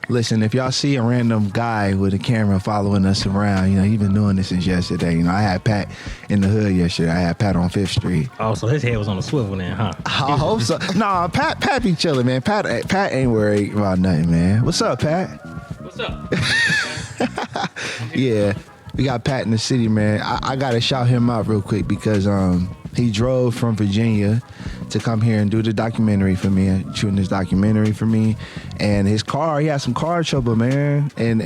Listen, if y'all see a random guy with a camera following us around, you know, he's been doing this since yesterday. You know, I had Pat in the hood yesterday. I had Pat on 5th Street. Oh, so his head was on a swivel then, huh? I hope so. Nah, Pat be chilling, man. Pat ain't worried about nothing, man. What's up, Pat? What's up? Yeah, we got Pat in the city, man. I got to shout him out real quick because he drove from Virginia to come here and do the documentary for me, shooting this documentary for me. And his car, he had some car trouble, man. And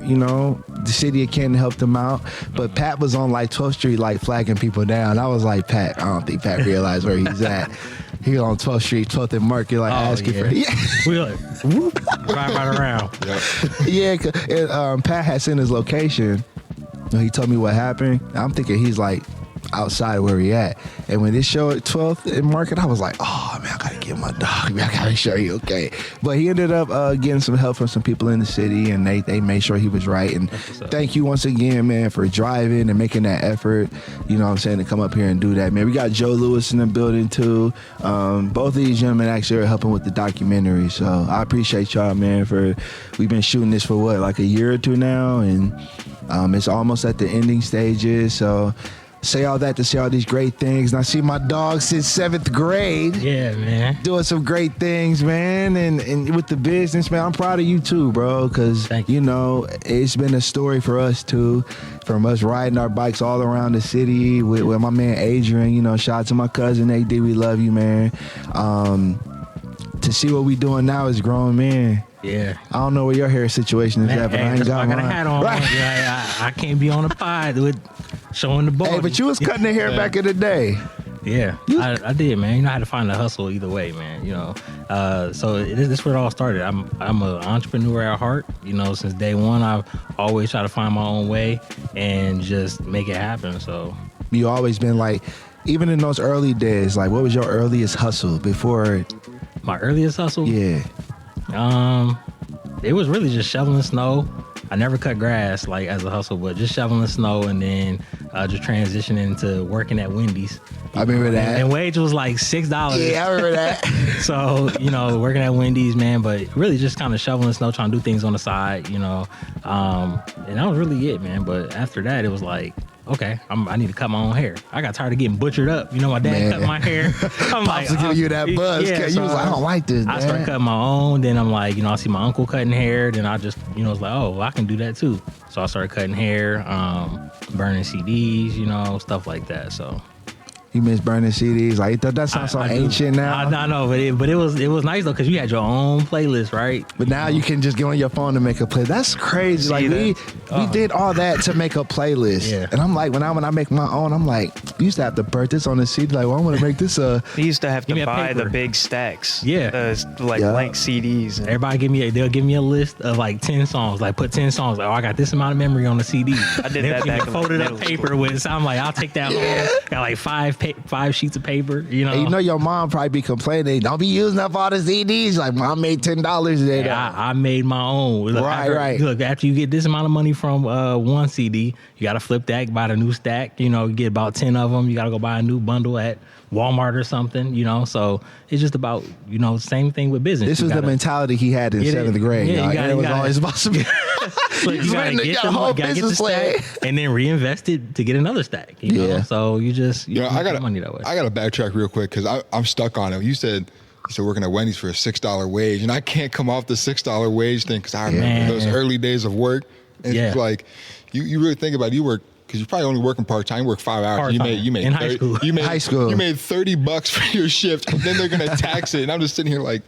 you know, the city of Canton helped him out. But Pat was on like 12th Street, like flagging people down. I was like, Pat, I don't think Pat realized where he's at. He on 12th Street, 12th and Market, like asking for we like, whoop, drive right around. Yeah, and, Pat had sent his location. He told me what happened. I'm thinking he's like outside where he at. And when it showed at 12th and Market, I was like, oh man, I gotta get my dog. Man, I gotta make sure he okay. But he ended up getting some help from some people in the city, and they made sure he was right. And thank you once again, man, for driving and making that effort. You know what I'm saying, to come up here and do that, man. We got Joe Lewis in the building too. Both of these gentlemen actually are helping with the documentary. So I appreciate y'all, man, we've been shooting this for what, like a year or two now, and it's almost at the ending stages. So say all that to say all these great things. And I see my dog since 7th grade. Yeah, man. Doing some great things, man. And with the business, man, I'm proud of you too, bro. Because, you know, it's been a story for us too. From us riding our bikes all around the city with my man Adrian. You know, shout out to my cousin AD. We love you, man. To see what we doing now as grown men. Yeah. I don't know where your hair situation is at, but I ain't got mine. I got a hat on. Right. Yeah, I can't be on the pod with showing the ball. Hey, but you was cutting the hair back in the day. Yeah, I did, man. You know, I had to find a hustle either way, man. You know, so this is where it all started. I'm an entrepreneur at heart. You know, since day one, I've always tried to find my own way and just make it happen. So you always been like, even in those early days, like, what was your earliest hustle before? My earliest hustle? Yeah. It was really just shoveling snow. I never cut grass like as a hustle, but just shoveling snow, and then just transitioning to working at Wendy's. I remember that. And wage was like $6. Yeah, I remember that. So, you know, working at Wendy's, man, but really just kind of shoveling snow, trying to do things on the side, you know. And that was really it, man. But after that, it was like, okay, I need to cut my own hair. I got tired of getting butchered up. You know, my dad cut my hair. I'm like, giving you that buzz. Yeah, you was like, I don't like this, I started cutting my own. Then I'm like, you know, I see my uncle cutting hair. Then I just, you know, it's like, oh, well, I can do that too. So I started cutting hair, burning CDs, you know, stuff like that. So. You miss burning CDs? Like, that sounds so ancient now. I know, but it was nice though, because you had your own playlist, right? But now you can just get on your phone and make a playlist. That's crazy. Like we did all that to make a playlist. Yeah. And I'm like, when I make my own, I'm like, you used to have to put this on the CD. Like, well, I want to make this We used to have to buy the big stacks. Yeah. Blank CDs. Everybody they'll give me a list of like 10 songs. Like put 10 songs. Like, oh, I got this amount of memory on the CD. I did that back in folded up paper with. So I'm like, I'll take that home. Got like five sheets of paper. You know. And you know your mom probably be complaining. Don't be using up all the CDs. Like, Mom made $10 today. Yeah, I made my own. Look, right. Look, after you get this amount of money from one CD, you got to flip that, buy the new stack. You know, you get about 10 of them. You got to go buy a new bundle at Walmart or something, you know. So it's just about, you know, same thing with business. This was the mentality he had in 7th grade. Yeah, it was always about to be. So you gotta get the stack and then reinvest it to get another stack. You know? So you get money that way. I got to backtrack real quick because I'm stuck on it. You said working at Wendy's for a $6 wage, and I can't come off the $6 wage thing because I remember those early days of work. And it's like you really think about it. You work. Because you're probably only working part time. You work 5 hours. You made in high school. You made high school. You made $30 for your shift, and then they're gonna tax it. And I'm just sitting here like,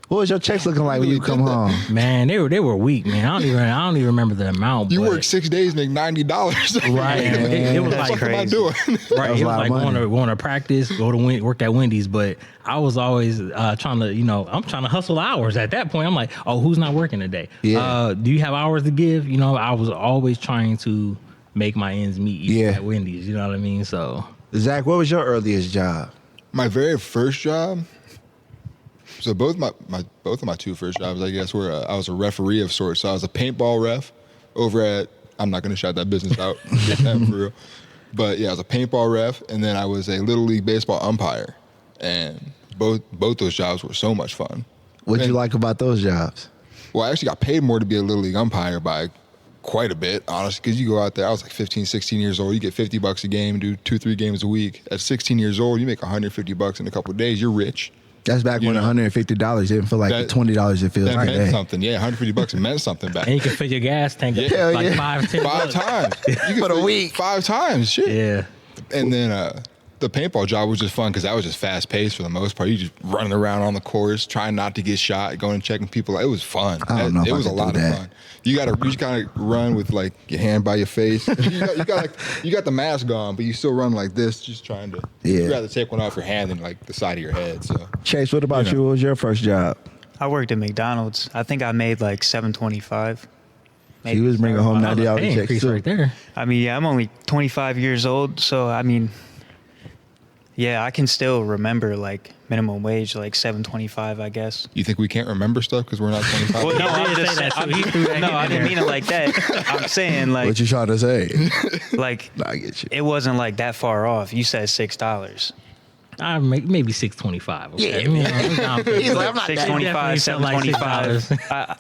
what was your checks looking like when you come home? Man, they were weak, man. I don't even remember the amount. You work 6 days, make $90. Right. It was like crazy. What am I doing? Right. It was like going to practice, work at Wendy's, but I was always trying to, you know, I'm trying to hustle hours. At that point, I'm like, oh, who's not working today? Yeah. Do you have hours to give? You know, I was always trying to make my ends meet at Wendy's, you know what I mean? So, Zach, what was your earliest job? My very first job. So both of my two first jobs, I guess, were I was a referee of sorts. So I was a paintball ref over at. I'm not going to shout that business out, get that for real. But yeah, I was a paintball ref, and then I was a Little League baseball umpire, and both those jobs were so much fun. What'd you like about those jobs? Well, I actually got paid more to be a Little League umpire by quite a bit, honestly, because you go out there, I was like 15, 16 years old. You get $50 a game, do 2-3 games a week. At 16 years old, you make $150 in a couple of days. You're rich. That's back when $150 didn't feel like the $20 it feels that like. That meant something. Yeah, $150 meant something back. And you can fill your gas tank up Hell like yeah. 5 times. You can For the week. 5 times. Shit. Yeah. And then the paintball job was just fun because that was just fast paced for the most part. You just running around on the course, trying not to get shot, going and checking people. It was fun. I don't know if it was I a could lot do of that. fun. You gotta run with like your hand by your face. you got the mask on, but you still run like this, just trying to. Yeah. You'd rather take one off your hand than like the side of your head. So Chase, what about you? What was your first job? I worked at McDonald's. I think I made like $7.25. He was bringing home That was a $90 pay checks increase too. right there. I mean, yeah, I'm only 25 years old, so I mean, yeah, I can still remember like minimum wage, like $7.25, I guess. you think we can't remember stuff because we're not 25? Well, no, He I'm did just say that, I'm- too. He threw that no, in I didn't there. mean it like that. I'm saying like What you trying to say? like Nah, I get you. it wasn't like that far off. You said $6. I maybe $6.25. Okay? Yeah. He's like, I'm not that. $6.25, Definitely felt like $7.25.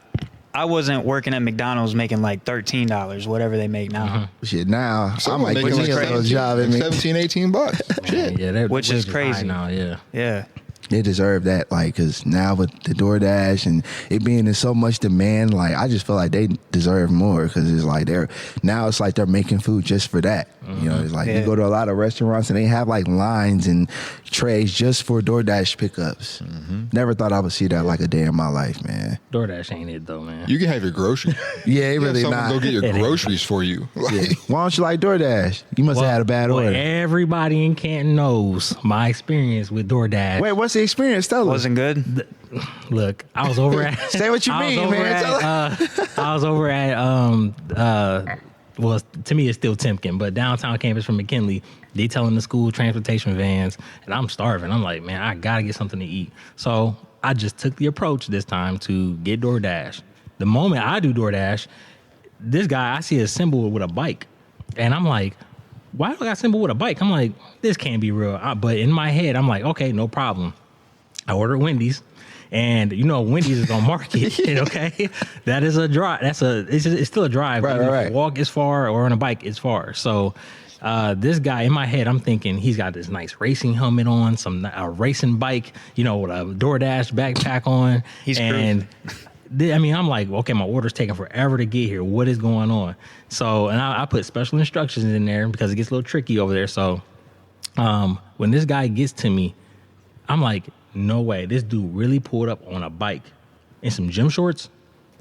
I wasn't working at McDonald's making like $13, whatever they make now. Shit, now I Someone might making get me a little job. like in me. 17, $18. Shit. Yeah, that Which is wage high crazy. now. Yeah. Yeah. They deserve that, like, because now with the DoorDash and it being in so much demand, like, I just feel like they deserve more because it's like it's like they're making food just for that. You know, it's like you Yeah. go to a lot of restaurants and they have like lines and trays just for DoorDash pickups. Never thought I would see that like a day in my life, man. DoorDash ain't it though, man. You can have your groceries. Yeah, it You have really someone not. go get your It ain't. groceries for you. Like, Yeah. Why don't you like DoorDash? You must have had a bad Well, order. everybody in Canton knows my experience with DoorDash. Wait, what's the experience? Tell us. Wasn't good. Look, I was over at. Say what you I was mean, over man. at, I was over at. Well, to me, it's still Timken, but downtown campus from McKinley, they telling the school transportation vans, and I'm starving. I'm like, man, I gotta get something to eat. So I just took the approach this time to get DoorDash. The moment I do DoorDash, this guy, I see a symbol with a bike, and I'm like, why do I got a symbol with a bike? I'm like, this can't be real. But in my head, I'm like, okay, no problem. I ordered Wendy's, and you know Wendy's is on Market. Okay, that is a drive. It's still a drive. Right, Even if right. you walk is far, or on a bike is far. So this guy in my head, I'm thinking he's got this nice racing helmet on, a racing bike, you know, with a DoorDash backpack on. He's and I mean, I'm like, okay, my order's taking forever to get here. What is going on? So, and I put special instructions in there because it gets a little tricky over there. So, when this guy gets to me, I'm like, no way. This dude really pulled up on a bike in some gym shorts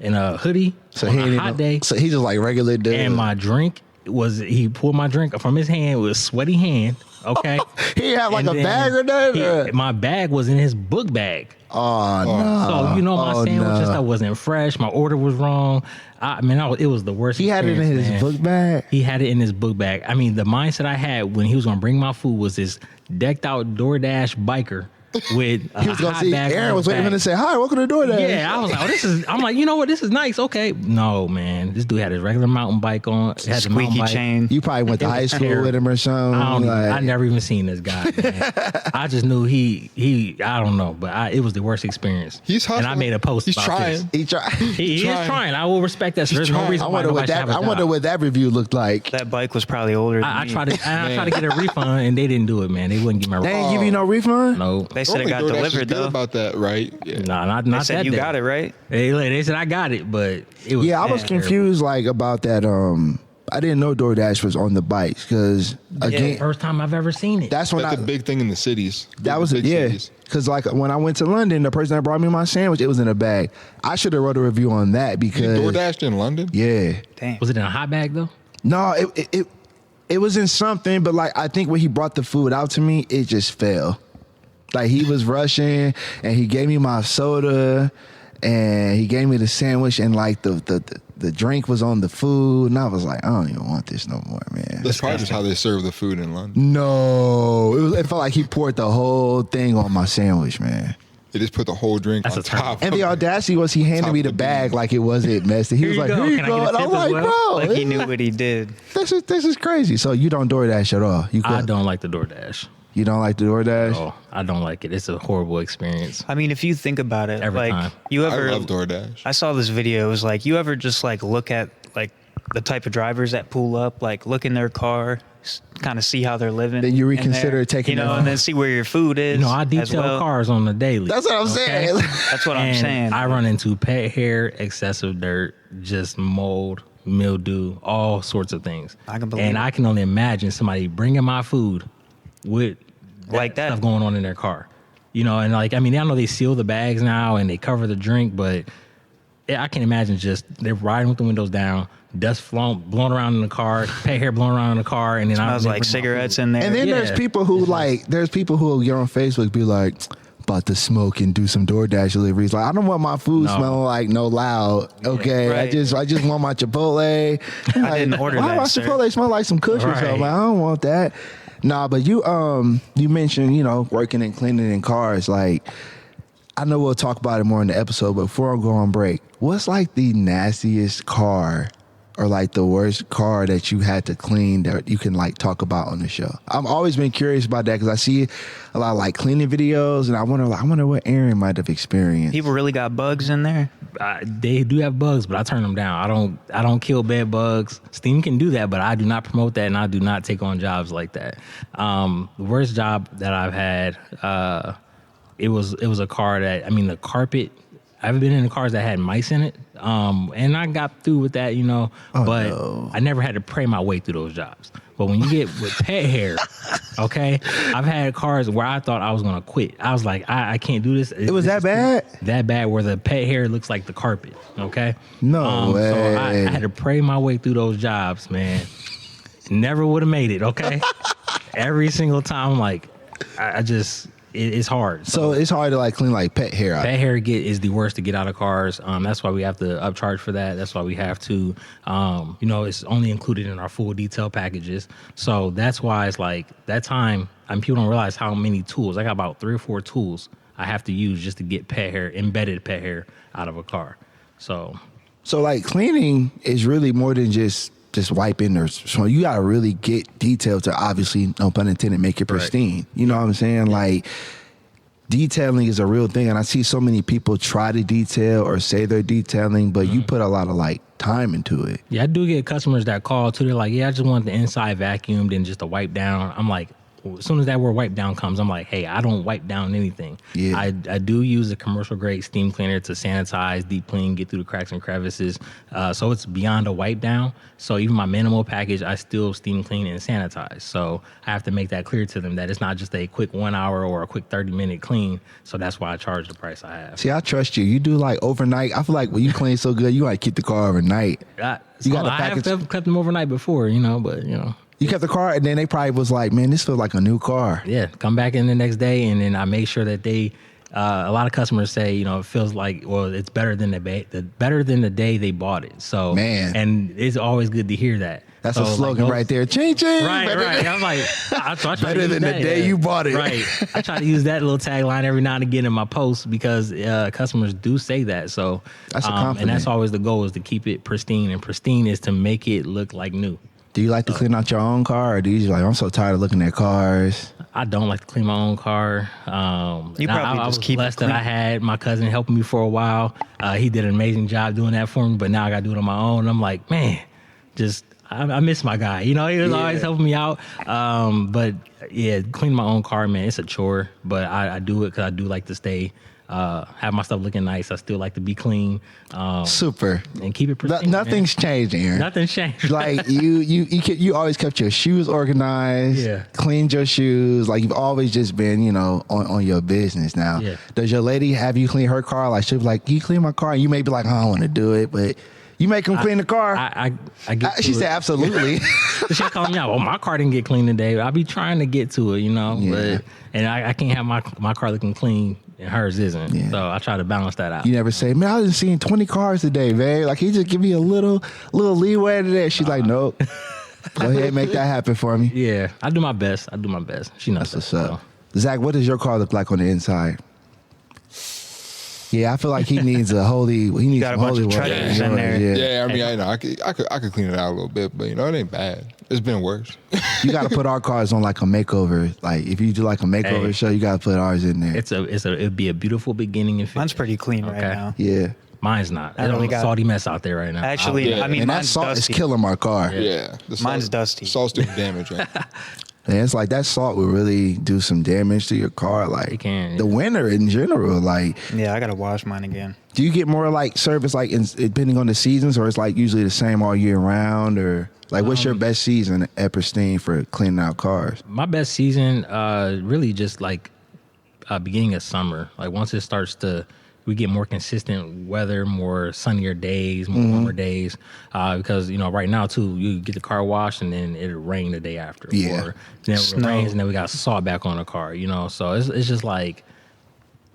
and a hoodie So on he a ain't hot even- day. So he just like regular dude. And my drink he pulled my drink from his hand with a sweaty hand. Okay. He had like And a then bag or nothing. my bag was in his book bag. Oh no! So, you know, my Oh, sandwiches no. that wasn't fresh. My order was wrong. It was the worst. He had it in experience, his man. book bag. He had it in his book bag. I mean, the mindset I had when he was going to bring my food was this decked out DoorDash biker with He was a gonna hot see bag on Aaron his was waiting for him back. to say hi. Welcome to DoorDash. Yeah, I was like, I'm like, you know what? This is nice. Okay. No, man. This dude had his regular mountain bike on. Had the mountain Squeaky bike. chain. You probably went to It was high school terrible. with him or something. I never even seen this guy, man. I just knew he I don't know, but it was the worst experience. He's hustling. And I made a post He's about trying. this. He tried. He is trying. trying. I will respect that. So there's no trying. reason I why wonder what nobody should that. have a I wonder job. what that review looked like. That bike was probably older than I me. tried to get a refund and they didn't do it, man. They wouldn't give me a They refund. ain't give you no refund. No. They said it Normally got DoorDash is delivered good though. about that, right? Yeah. Nah, not They that said you day. got it right. They said I got it, but it was Yeah, I was terrible. confused like about that. I didn't know DoorDash was on the bikes because again, First time I've ever seen it. that's when That's a big thing in the cities. That was big yeah. cities. Because like when I went to London, the person that brought me my sandwich, it was in a bag. I should have wrote a review on that You because DoorDashed in London? yeah, Damn. Was it in a hot bag though? no, it was in something, but like I think when he brought the food out to me, it just fell. Like he was rushing, and he gave me my soda, and he gave me the sandwich, and like the drink was on the food, and I was like, I don't even want this no more, man. That's probably just how they serve the food in London. No, it felt like he poured the whole thing on my sandwich, man. They just put the whole drink That's on a turn. top. And the of it. audacity was he handed Top me of the the bag beans. like it wasn't messy. He Here was you like, go. here you Can I go. get a And I'm tip as like, well? bro, Like he knew what he did. this is crazy. So you don't DoorDash at all. You I could. don't like the DoorDash. You don't like the DoorDash? Oh, I don't like it. It's a horrible experience. I mean, if you think about it, Every like time. you I ever, love DoorDash. I saw this video. It was like, you ever just like look at like the type of drivers that pull up, like look in their car, kind of see how they're living. Then you in reconsider there, taking you know, them. and then see where your food is. You know, I as detail well. cars on the daily. That's what I'm saying. That's what I'm And saying. I run into pet hair, excessive dirt, just mold, mildew, all sorts of things. I can believe And it. I can only imagine somebody bringing my food with Like that. stuff going on in their car. You know, and like, I mean, I know they seal the bags now and they cover the drink, but I can imagine just they're riding with the windows down, dust blowing around in the car, pet hair blowing around in the car, and then Smells like cigarettes in there. And then Yeah. there's people who there's people who get on Facebook be like, about to smoke and do some DoorDash deliveries. Like, I don't want my food No. smelling like no loud. Okay, Right. I just want my Chipotle. I didn't order why that, my sir. Chipotle smell like some Kush or Right. something? I don't want that. Nah, but you mentioned, you know, working and cleaning in cars. Like, I know we'll talk about it more in the episode, but before I go on break, what's like the nastiest car or like the worst car that you had to clean that you can like talk about on the show? I've always been curious about that because I see a lot of like cleaning videos, and I wonder what Aaron might have experienced. People really got bugs in there. They do have bugs, but I turn them down. I don't kill bed bugs. Steam can do that, but I do not promote that, and I do not take on jobs like that. The worst job that I've had, it was a car that, I mean, the carpet. I've been in cars that had mice in it, and I got through with that, you know. But no. I never had to pray my way through those jobs. But when you get with pet hair, okay, I've had cars where I thought I was gonna quit. I was like, I can't do this. It was that bad? That bad where the pet hair looks like the carpet, okay? No way. So I had to pray my way through those jobs, man. Never would have made it, okay? Every single time, like, I just, it's hard. So it's hard to like clean like pet hair out. Pet hair is the worst to get out of cars. That's why we have to upcharge for that. That's why we have to, you know, it's only included in our full detail packages. So that's why it's like that time, people don't realize how many tools. I got about 3 or 4 tools I have to use just to get embedded pet hair out of a car. So like cleaning is really more than just wiping or so. You gotta really get detailed to obviously, no pun intended, make it pristine. Right. You know what I'm saying? Like, detailing is a real thing, and I see so many people try to detail or say they're detailing, but you put a lot of like time into it. Yeah, I do get customers that call too. They're like, yeah, I just want the inside vacuumed and just a wipe down. I'm like, as soon as that word wipe down comes, I'm like, hey, I don't wipe down anything. Yeah. I do use a commercial grade steam cleaner to sanitize, deep clean, get through the cracks and crevices. So it's beyond a wipe down. So even my minimal package, I still steam clean and sanitize. So I have to make that clear to them that it's not just a quick 1 hour or a quick 30-minute clean. So that's why I charge the price I have. See, I trust you. You do like overnight. I feel like when you clean so good, you gotta keep the car overnight. You got a package. I have kept them overnight before, you know, but you know. You kept the car, and then they probably was like, man, this feels like a new car. Yeah, come back in the next day, and then I make sure that they. A lot of customers say, you know, it feels like, well, it's better than the day they bought it. So, man, and it's always good to hear that. That's so, a slogan like, right there. Ching ching. Right. I'm like, I try better to than the day you bought it. Right. I try to use that little tagline every now and again in my posts because customers do say that. So that's a compliment. And that's always the goal, is to keep it pristine, and pristine is to make it look like new. Do you like to clean out your own car, or do you just like, I'm so tired of looking at cars? I don't like to clean my own car. You probably I was just keep blessed it clean. that I had my cousin helping me for a while. He did an amazing job doing that for me, but now I got to do it on my own. And I'm like, man, I miss my guy. You know, he was always helping me out. But yeah, cleaning my own car, man, it's a chore. But I do it because I do like to stay, have my stuff looking nice. I still like to be clean. Super. And keep it pristine. Nothing's changed, Aaron. Nothing's changed. Like you always kept your shoes organized. Yeah. Cleaned your shoes. Like, you've always just been, you know, on your business now. Yeah. Does your lady have you clean her car? Like, she'll be like, you clean my car? And you may be like, I don't want to do it, but you make them clean the car. I get She to said, it. absolutely. She called me out. Well, my car didn't get clean today. I be trying to get to it, you know. Yeah. And I can't have my car looking clean and hers isn't. Yeah. So I try to balance that out. You never say, man, I done seen 20 cars today, babe. Like, he just give me a little leeway today. She's like, nope. Go ahead and make that happen for me. Yeah, I do my best. She knows That's what's up. Zach, what does your car look like on the inside? Yeah, I feel like he needs a holy. He needs Got a some bunch holy of water. treasures in there. Yeah, I mean, I know I could clean it out a little bit, but you know, it ain't bad. It's been worse. You got to put our cars on like a makeover. Like if you do like a makeover show, you got to put ours in there. It'd be a beautiful beginning. If Mine's pretty clean right now. Yeah. Mine's not. I only got salty mess out there right now. Actually, Yeah. I mean, And that mine's salt dusty. is killing my car. Yeah, the Mine's dusty. Salt's doing damage, right? And it's like that salt will really do some damage to your car. Like It can, the yeah. winter in general. Like, Yeah, I gotta wash mine again. do you get more like service like depending on the seasons, or it's like usually the same all year round, or like what's your best season at Pristine for cleaning out cars? My best season, really just like beginning of summer. Like once it starts we get more consistent weather, more sunnier days, more warmer days. Because right now too, you get the car washed and then it'll rain the day after. Yeah. Or then it Snow. rains and then we got salt back on the car. So it's just like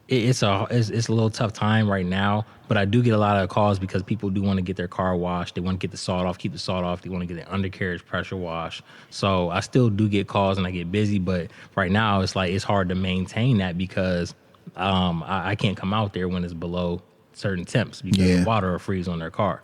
it's a little tough time right now. But I do get a lot of calls because people do want to get their car washed. They want to get the salt off, keep the salt off. They want to get the undercarriage pressure wash. So I still do get calls and I get busy. But right now it's like it's hard to maintain that because I can't come out there when it's below certain temps because the water will freeze on their car.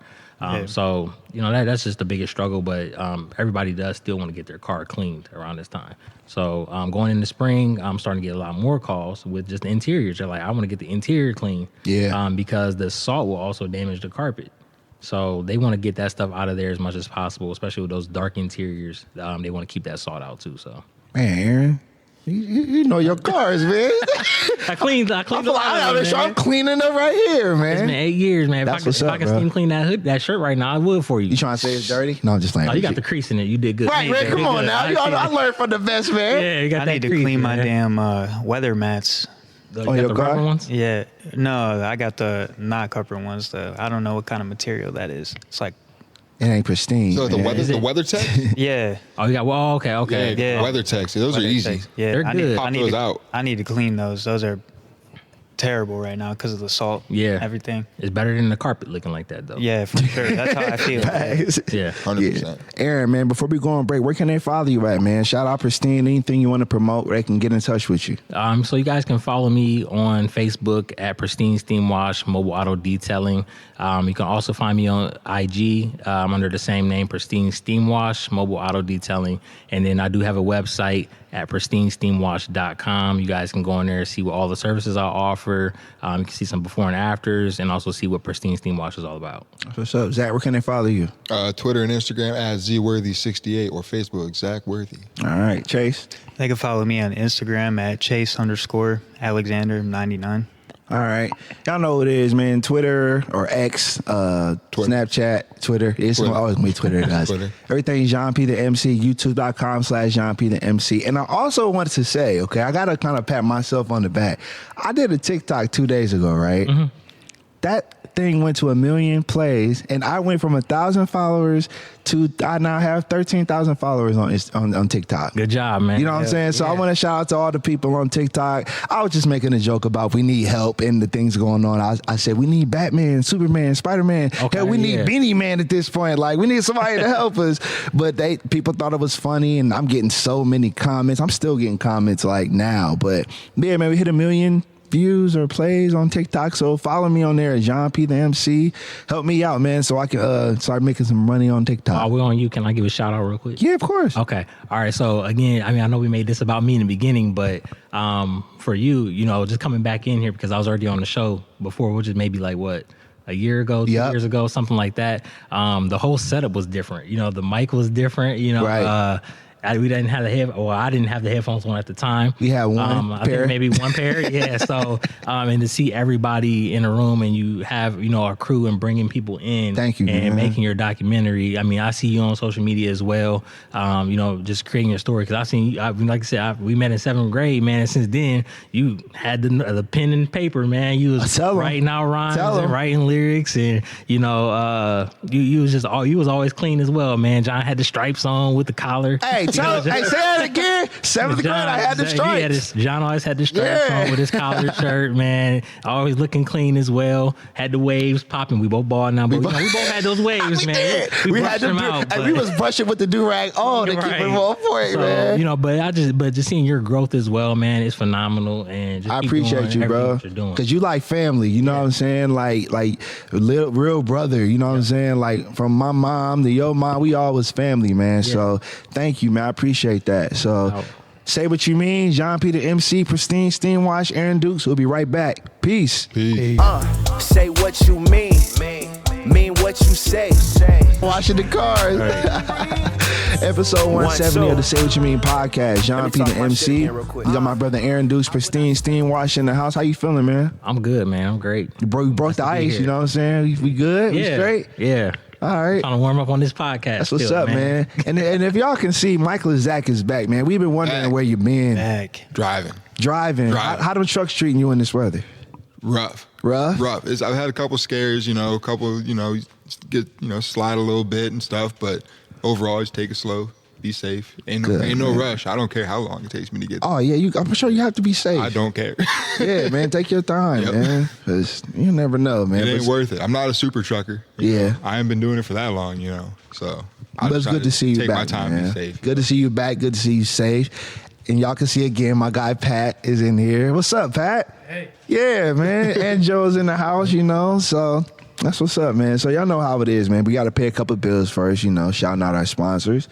So that's just the biggest struggle. But everybody does still want to get their car cleaned around this time. So going into spring, I'm starting to get a lot more calls with just the interiors. They're like, I want to get the interior clean. Yeah. Because the salt will also damage the carpet. So they want to get that stuff out of there as much as possible, especially with those dark interiors. They want to keep that salt out too. So Man, Aaron, you know your cars, man. I cleaned a lot of them, I'm man. cleaning up right here, man. It's been 8 years, man. That's If what's I up, can bro. steam clean that shirt right now, I would for you. You trying to say it's dirty? No, I'm just like. Oh, you got the crease in it. You did good. Right, man. Come on now. I learned from the best, man. Yeah, you got I that need to crease, clean my man. damn weather mats. You On got your the car? rubber ones? Yeah, no, I got the not copper ones. I don't know what kind of material that is. It's like, It ain't pristine. So the man. weather, the weather tech, yeah, Oh, you got. Well, okay. Yeah. weather techs. Those are easy. Yeah, They're good. Pop those out. I need to clean those. Those are terrible right now because of the salt. Yeah. everything. It's better than the carpet looking like that, though. Yeah, for sure. That's how I feel. Yeah. 100%. Aaron, man, before we go on break, where can they follow you at, man? Shout out Pristine. Anything you want to promote, where they can get in touch with you. So you guys can follow me on Facebook at Pristine Steam Wash Mobile Auto Detailing. You can also find me on IG under the same name, Pristine Steam Wash Mobile Auto Detailing. And then I do have a website at pristinesteamwash.com. You guys can go in there and see what all the services I offer. You can see some before and afters and also see what Pristine Steam Wash is all about. What's up, Zach? Where can they follow you? Twitter and Instagram at zworthy68 or Facebook Zach Worthy. All right, Chase. They can follow me on Instagram at Chase_Alexander99. All right. Y'all know what it is, man. Twitter or X, Snapchat, Twitter. It's Twitter. always me, Twitter, guys. Twitter. Everything Jéan P the MC, youtube.com/Jéan P the MC. And I also wanted to say, okay, I got to kind of pat myself on the back. I did a TikTok 2 days ago, right? Mm-hmm. That thing went to 1 million plays, and I went from 1,000 followers to I now have 13,000 followers on TikTok. Good job, man. You know what I'm saying? So I want to shout out to all the people on TikTok. I was just making a joke about we need help and the things going on. I said we need Batman, Superman, Spider-Man. Okay, Hell, we need yeah. Beanie Man at this point. Like we need somebody to help us. But people thought it was funny, and I'm getting so many comments. I'm still getting comments like now. But yeah, man, we hit 1 million views or plays on TikTok, so follow me on there at Jéan P the MC. Help me out, man, so I can start making some money on TikTok. While we're on you, can I give a shout out real quick? Yeah, of course. Okay. All right. So again, I mean, I know we made this about me in the beginning, but for you, just coming back in here because I was already on the show before, which is maybe like what, a year ago, 2 Yep. years ago, something like that. The whole setup was different. The mic was different. Right. We didn't have I didn't have the headphones on at the time. We had one I pair. think maybe one pair. Yeah. So, and to see everybody in a room and you have, a crew and bringing people in. Thank you, and man. making your documentary. I mean, I see you on social media as well. Just creating your story. Cause I've seen you, like I said, we met in 7th grade, man. And since then you had the pen and paper, man. You was Tell 'em. writing out rhymes Tell 'em. and writing lyrics and, you was always clean as well, man. John had the stripes on with the collar. Hey, Tell him, hey, say that again. 7th grade, I had the stripes. John always had the stripes on with his collared shirt, man. Always looking clean as well. Had the waves popping. We both balled now, but we both had those waves, man. We brushed them out. And we was brushing with the do-rag on to keep it on point, man. You know, but just seeing your growth as well, man, is phenomenal. And just I appreciate you, bro. Because you like family, you know what I'm saying? Like real brother, you know what I'm saying? Like from my mom to your mom, we all was family, man. So thank you, man. I appreciate that. So say what you mean. Jéan P the MC, Pristine Steam Wash, Aaron Dukes. We'll be right back. Peace. Say what you mean. Mean what you say. Washing the cars. Right. Episode 170 of the Say What You Mean podcast. Jéan P the MC. You got my brother Aaron Dukes, Pristine Steam Wash in the house. How you feeling, man? I'm good, man. I'm great. You broke the ice, you know what I'm saying? We good? Yeah. We straight? Yeah. All right. Trying to warm up on this podcast. That's what's up, man. And if y'all can see, Micless Zack is back, man. We've been wondering where you been. Back. Driving. How them trucks treating you in this weather? Rough. I've had a couple scares, slide a little bit and stuff, but overall, just take it slow, be safe. Ain't no rush. I don't care how long it takes me to get there. Oh yeah, I'm sure you have to be safe. I don't care. Yeah, man, take your time, man, because you never know, man. It ain't worth it. I'm not a super trucker. Yeah, I ain't been doing it for that long, so. But it's good to see you take back, my time man. and be safe. Good to see you back. Good to see you safe. And y'all can see again, my guy Pat is in here. What's up, Pat? Hey. Yeah, man. And Joe's in the house, so that's what's up, man. So y'all know how it is, man. We got to pay a couple bills first, shouting out our sponsors.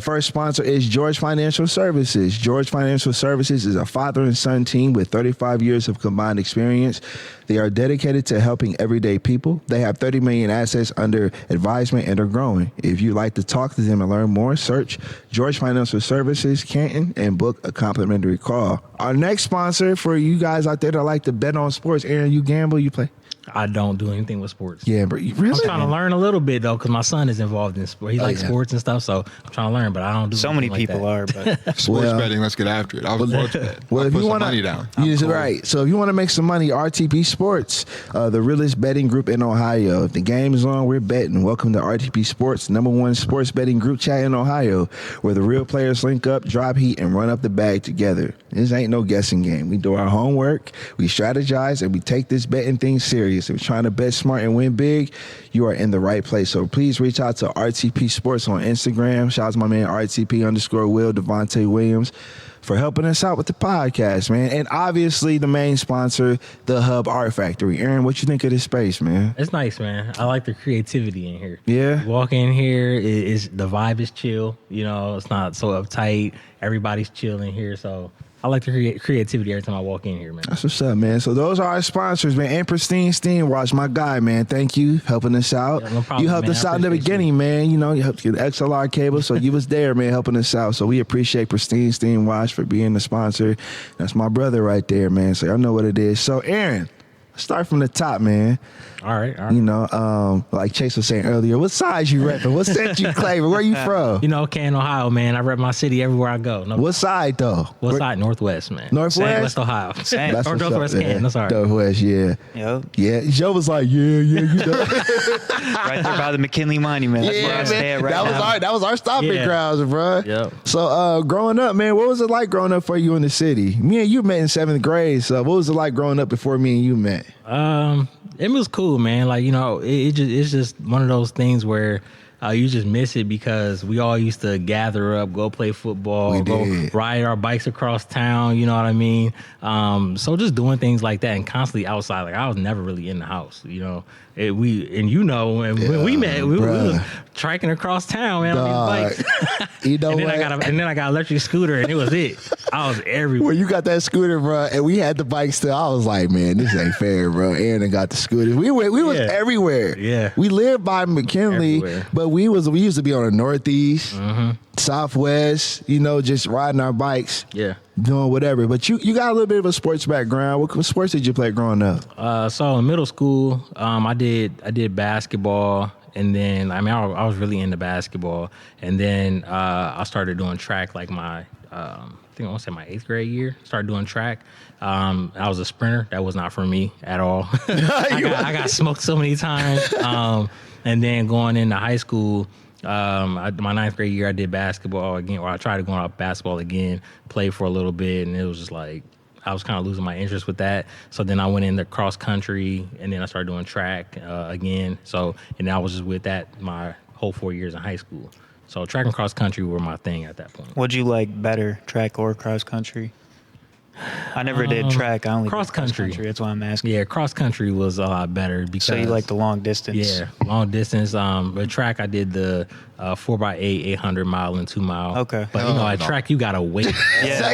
First sponsor is George Financial Services. George Financial Services is a father and son team with 35 years of combined experience. They are dedicated to helping everyday people. They have 30 million assets under advisement and are growing. If you'd like to talk to them and learn more, search George Financial Services, Canton, and book a complimentary call. Our next sponsor for you guys out there that like to bet on sports, Aaron, you gamble, you play? I don't do anything with sports. Yeah, but you really? I'm trying to learn a little bit though, because my son is involved in sport. He likes sports and stuff, so I'm trying to learn. But I don't do. So many people are, but sports betting. Let's get after it. I was sports bet. Well, if put you some money down. Right. So if you want to make some money, RTP Sports, the realest betting group in Ohio. If the game is on, we're betting. Welcome to RTP Sports, #1 sports betting group chat in Ohio, where the real players link up, drop heat, and run up the bag together. This ain't no guessing game. We do our homework, we strategize, and we take this betting thing serious. If we're trying to bet smart and win big, you are in the right place. So please reach out to RTP Sports on Instagram. Shout out to my man RTP_Will Devontae Williams for helping us out with the podcast, man. And obviously the main sponsor, the Hub Art Factory. Aaron, what you think of this space, man? It's nice, man. I like the creativity in here. Yeah. You walk in here, the vibe is chill. It's not so uptight. Everybody's chill in here, so I like the creativity every time I walk in here, man. That's what's up, man. So those are our sponsors, man. And Pristine Steam Wash, my guy, man. Thank you helping us out. Yeah, no problem, you helped us out in the beginning, man. You helped get the XLR cable, so you was there, man, helping us out. So we appreciate Pristine Steam Wash for being the sponsor. That's my brother right there, man. So y'all know what it is. So Aaron, start from the top, man. All right. Like Chase was saying earlier, what size you repping? What state you claiming? Where you from? Canton, Ohio, man. I rep my city everywhere I go. What side, though? What side? Northwest, man. Northwest? West Ohio. Same. That's or what's Northwest up, Canton. That's all right. Northwest, yeah. Yep. Yeah. Joe was like, yeah, you know. Right there by the McKinley Monument. That's where I stay at right now. That was our stomping grounds, bro. Yep. So growing up, man, what was it like growing up for you in the city? Me and you met in 7th grade. So what was it like growing up before me and you met? It was cool, man. Like, it's just one of those things where you just miss it because we all used to gather up, go play football, go ride our bikes across town. You know what I mean? So just doing things like that and constantly outside. Like I was never really in the house, when we met, we was triking across town, man, on these bikes. And then I got an electric scooter, and it was it. I was everywhere. When you got that scooter, bro, and we had the bike still, I was like, man, this ain't fair, bro. Aaron got the scooter. We was everywhere. Yeah. We lived by McKinley, everywhere. but we used to be on the Northeast, Southwest, just riding our bikes. Yeah. Doing whatever. But you got a little bit of a sports background. What sports did you play growing up? So in middle school, I did basketball. And then, I was really into basketball. And then I started doing track like my, I want to say my 8th grade year. Started doing track. I was a sprinter. That was not for me at all. I got smoked so many times. And then going into high school, My ninth grade year, I did basketball again, or I tried to go on basketball again, played for a little bit, and it was just like I was kind of losing my interest with that. So then I went into cross country, and then I started doing track again. So, and I was just with that my whole 4 years in high school. So track and cross country were my thing at that point. What'd you like better, track or cross country? I never did track. I only cross did country. That's why I'm asking. Yeah, cross country was a lot better because. So you like the long distance? Yeah, long distance. But track, I did the 4x8, 800 mile and 2 mile. Okay. But at track, you gotta wait. Yeah,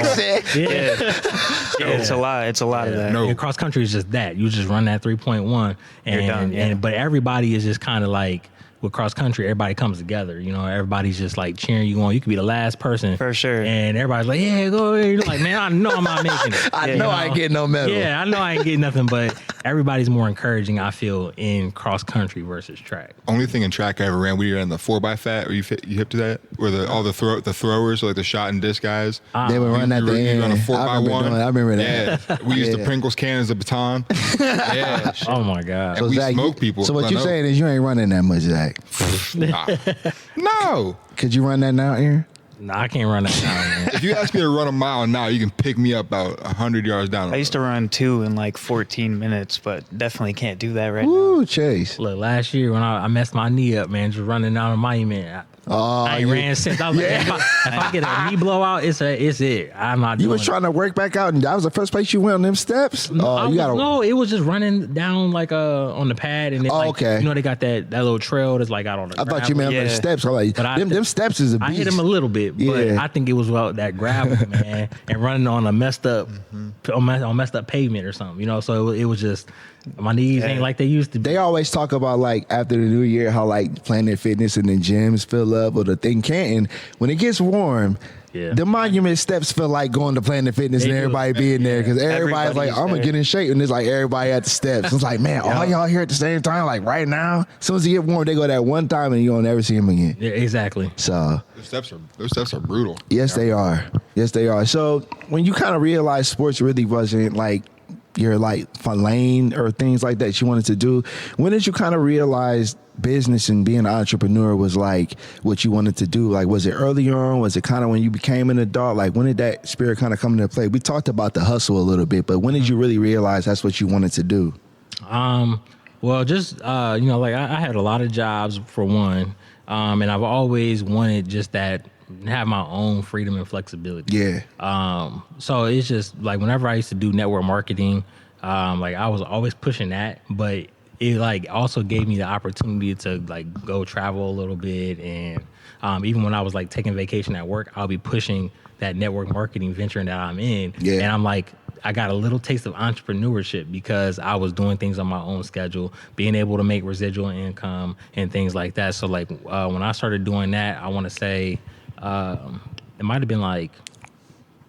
it's a lot. It's a lot of that. And cross country is just that. You just run that 3.1, You're done, yeah. but everybody is just kind of like. With cross country, everybody comes together. Everybody's just like cheering you on. You could be the last person. For sure. And everybody's like, yeah, go ahead. You're like, man, I know I'm not making it. I know I ain't getting no medal. Yeah, I know I ain't getting nothing, but everybody's more encouraging, I feel, in cross country versus track. Only thing in track I ever ran, we ran the 4x fat. Or you hip to that? Where all the throwers, like the shot and disc guys. They would run at the end. You run a 4x1. I remember that. Yeah. We used the Pringles can as a baton. Yeah. Oh my God. And we Zach, smoke people. So what you're saying is you ain't running that much, Zach. No. Could you run that now, Aaron? Nah, I can't run that now, man. If you ask me to run a mile now, you can pick me up about 100 yards down. I used to run 2 in like 14 minutes, but definitely can't do that right now. Ooh, Chase. Look, last year when I messed my knee up, man, just running down a monument. I ain't ran since. I was like, if I get a knee blowout, it's it. I'm not doing You was trying to work back out, and that was the first place you went on them steps? No, it was just running down like on the pad, and then, okay. They got that little trail that's like out on the gravel. I thought you meant the steps. I'm like, them steps is a beast. I hit them a little bit, but I think it was that gravel, man, and running on a messed up pavement or something, So it was just my knees ain't like they used to be. They always talk about like after the new year how like Planet Fitness and the gyms fill up or the thing Canton. When it gets warm, the monument steps feel like going to Planet Fitness and everybody being there because everybody's like, I'm gonna get in shape, and it's like everybody at the steps. It's like, man, all y'all here at the same time, like right now. As soon as you get warm, they go that one time and you don't ever see them again. Yeah, exactly. So those steps are brutal. Yes, they are. Yes, they are. So when you kind of realize sports really wasn't like your like lane or things like that you wanted to do, when did you kind of realize business and being an entrepreneur was like what you wanted to do? Like, was it early on? Was it kind of when you became an adult? Like, when did that spirit kind of come into play? We talked about the hustle a little bit, but when did you really realize that's what you wanted to do? Well, just like I had a lot of jobs for one, and I've always wanted just that. Have my own freedom and flexibility. Yeah. So it's just like whenever I used to do network marketing, like I was always pushing that, but it like also gave me the opportunity to like go travel a little bit, and even when I was like taking vacation at work, I'll be pushing that network marketing venture that I'm in. Yeah. And I'm like, I got a little taste of entrepreneurship because I was doing things on my own schedule, being able to make residual income and things like that. So like when I started doing that, I want to say it might have been like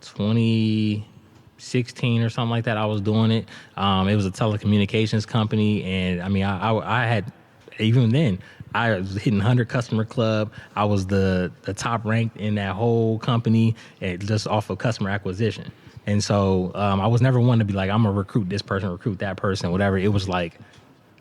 2016 or something like that. I was doing it. It was a telecommunications company, and I mean, I had even then. I was hitting 100 customer club. I was the top ranked in that whole company, and just off of customer acquisition. And so I was never one to be like, I'm gonna recruit this person, recruit that person, whatever. It was like,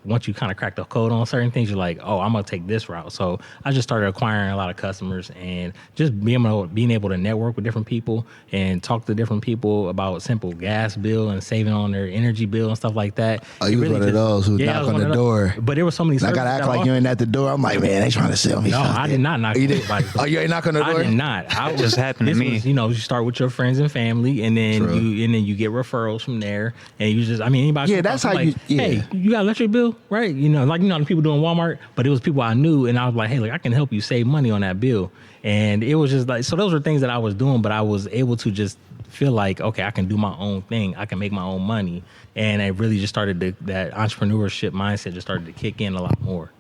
once you kind of crack the code on certain things, you're like, oh, I'm gonna take this route. So I just started acquiring a lot of customers and just being able to network with different people and talk to different people about simple gas bill and saving on their energy bill and stuff like that. Oh, you was one of those who knock on the door. But there were so many. I gotta act like you ain't at the door. I'm like, man, they trying to sell me. No, I did not knock on anybody's door. Oh, you ain't knock on the door? I did not. It just happened to me. You start with your friends and family, and then you get referrals from there, and you just, anybody. Yeah, that's how you. Yeah. Hey, you got electric bill, right? Like the people doing Walmart, but it was people I knew, and I was like, hey, look, I can help you save money on that bill. And it was just like, so those were things that I was doing, but I was able to just feel like, okay, I can do my own thing. I can make my own money. And I really just started that entrepreneurship mindset just started to kick in a lot more.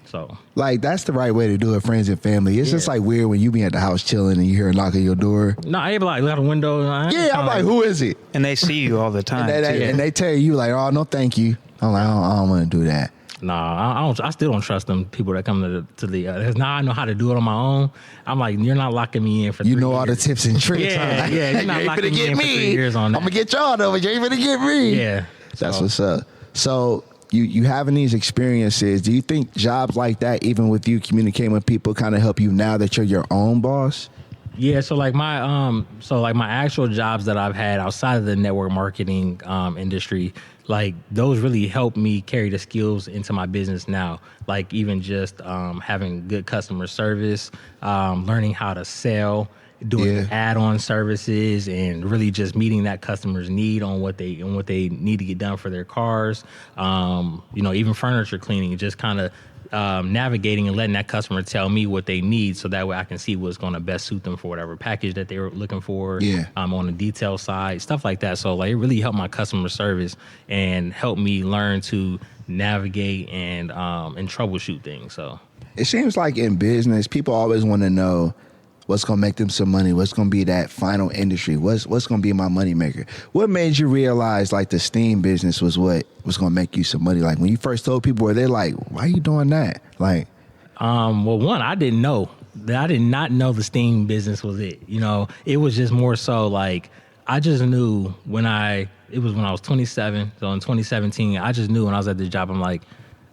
So like, that's the right way to do it, friends and family. It's just like weird when you be at the house chilling and you hear a knock on your door. No, I be like, look out the window. Yeah, I'm like, who is it? And they see you all the time. And they tell you like, oh, no, thank you. I'm like, I don't want to do that. Nah, I still don't trust them people that come to the because now I know how to do it on my own. I'm like, you're not locking me in for 3 years. You know all the tips and tricks. Yeah, you're not you locking me in for 3 years on that. I'm gonna get y'all though, but you ain't gonna get me. Yeah, that's what's up. So you having these experiences, do you think jobs like that, even with you communicating with people, kind of help you now that you're your own boss? Yeah, so like my actual jobs that I've had outside of the network marketing industry, like those really help me carry the skills into my business now. Like even just having good customer service, learning how to sell, doing add-on services, and really just meeting that customer's need on what they need to get done for their cars. Even furniture cleaning, just kind of navigating and letting that customer tell me what they need, so that way I can see what's going to best suit them for whatever package that they were looking for. On the detail side, stuff like that. So like it really helped my customer service and helped me learn to navigate and troubleshoot things. So it seems like in business, people always want to know what's going to make them some money, what's going to be that final industry, what's going to be my money maker. What made you realize like the steam business was what was going to make you some money? Like when you first told people, were they like, why are you doing that? Like, well, one, I didn't know. I did not know the steam business was it. It was just more so like, I just knew when I was 27. So in 2017, I just knew when I was at this job, I'm like,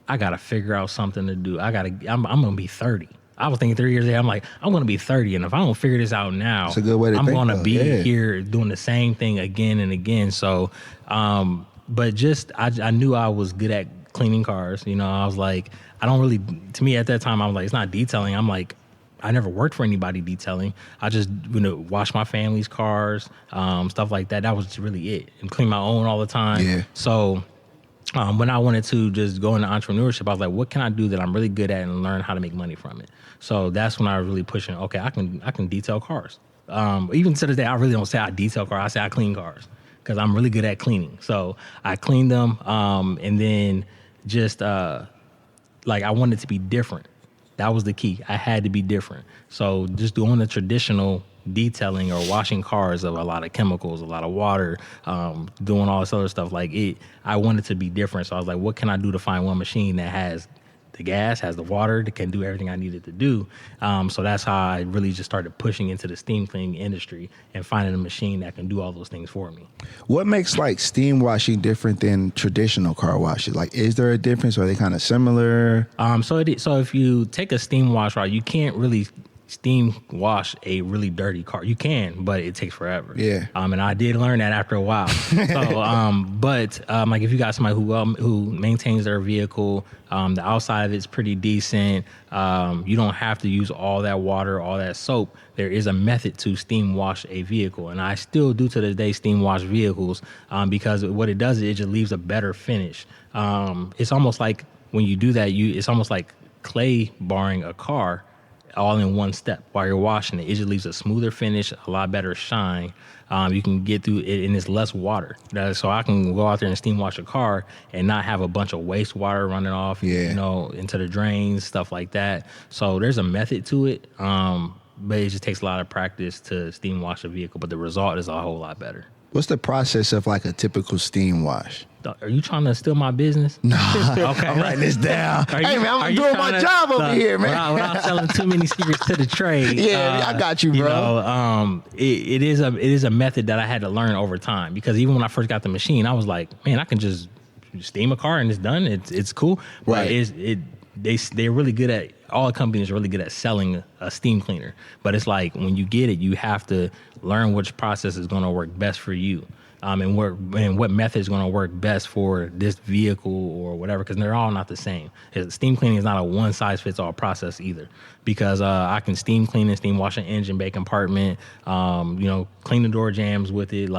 I got to figure out something to do. I'm going to be 30. I was thinking 3 years ago, I'm like, I'm going to be 30. And if I don't figure this out now, it's a good way to I'm going to be Yeah. here doing the same thing again and again. So, but just, I knew I was good at cleaning cars. I was like, to me at that time, I was like, it's not detailing. I'm like, I never worked for anybody detailing. I just, wash my family's cars, stuff like that. That was really it. And clean my own all the time. Yeah. So, when I wanted to just go into entrepreneurship, I was like, what can I do that I'm really good at and learn how to make money from it? So that's when I was really pushing, okay, I can detail cars. Even to this day, I really don't say I detail cars. I say I clean cars because I'm really good at cleaning. So I cleaned them, and then just I wanted to be different. That was the key. I had to be different. So just doing the traditional detailing or washing cars of a lot of chemicals, a lot of water, doing all this other stuff I wanted to be different. So I was like, what can I do to find one machine that has the gas, has the water, that can do everything I needed to do? So that's how I really just started pushing into the steam cleaning industry and finding a machine that can do all those things for me. What makes like steam washing different than traditional car washes? Like, is there a difference? Are they kind of similar? So if you take a steam wash route, you can't really steam wash a really dirty car. You can, but it takes forever. Yeah. And I did learn that after a while. So, but if you got somebody who maintains their vehicle, the outside of it's pretty decent. You don't have to use all that water, all that soap. There is a method to steam wash a vehicle, and I still do to this day steam wash vehicles because what it does is it just leaves a better finish. It's almost like when you do that, it's almost like clay barring a car all in one step while you're washing it. It just leaves a smoother finish, a lot better shine. You can get through it, and it's less water. So I can go out there and steam wash a car and not have a bunch of wastewater running off, into the drains, stuff like that. So there's a method to it, but it just takes a lot of practice to steam wash a vehicle, but the result is a whole lot better. What's the process of like a typical steam wash? Are you trying to steal my business? No, okay. I'm writing this down. Hey man, I'm doing my job over here, man. Without selling too many secrets to the trade. Yeah, I got you, bro. It is a method that I had to learn over time, because even when I first got the machine, I was like, man, I can just steam a car and it's done. It's cool. Right. But they're really good at, all companies are really good at selling a steam cleaner. But it's like when you get it, you have to learn which process is going to work best for you. And what method is going to work best for this vehicle or whatever, because they're all not the same. Steam cleaning is not a one-size-fits-all process either, because I can steam clean and steam wash an engine bay compartment, clean the door jambs with it,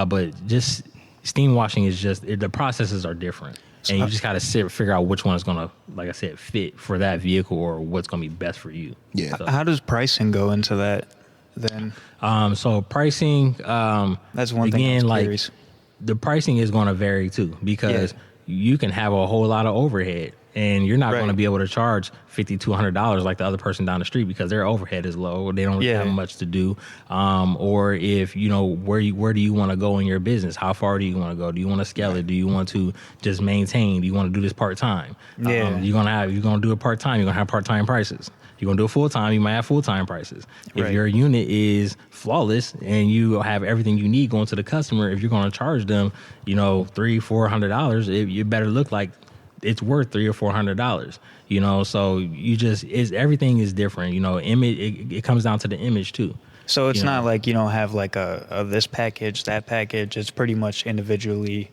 but just steam washing is just, the processes are different. And you just got to figure out which one is going to, like I said, fit for that vehicle or what's going to be best for you. Yeah. So, how does pricing go into that then? So pricing, that's one again, thing I was curious. the pricing is going to vary too, because you can have a whole lot of overhead And you're not going to be able to charge $5,200 like the other person down the street because their overhead is low. They don't have much to do. Or if, you know, where do you want to go in your business? How far do you want to go? Do you want to scale it? Do you want to just maintain? Do you want to do this part-time? Yeah. You're going to do it part-time. You're going to have part-time prices. You're going to do it full-time. You might have full-time prices. If your unit is flawless and you have everything you need going to the customer, if you're going to charge them, you know, $300-$400, you better look like it's worth $300 or $400, you know. So everything is different, you know. Image, it comes down to the image too. So it's not like you don't have like a this package, that package. It's pretty much individually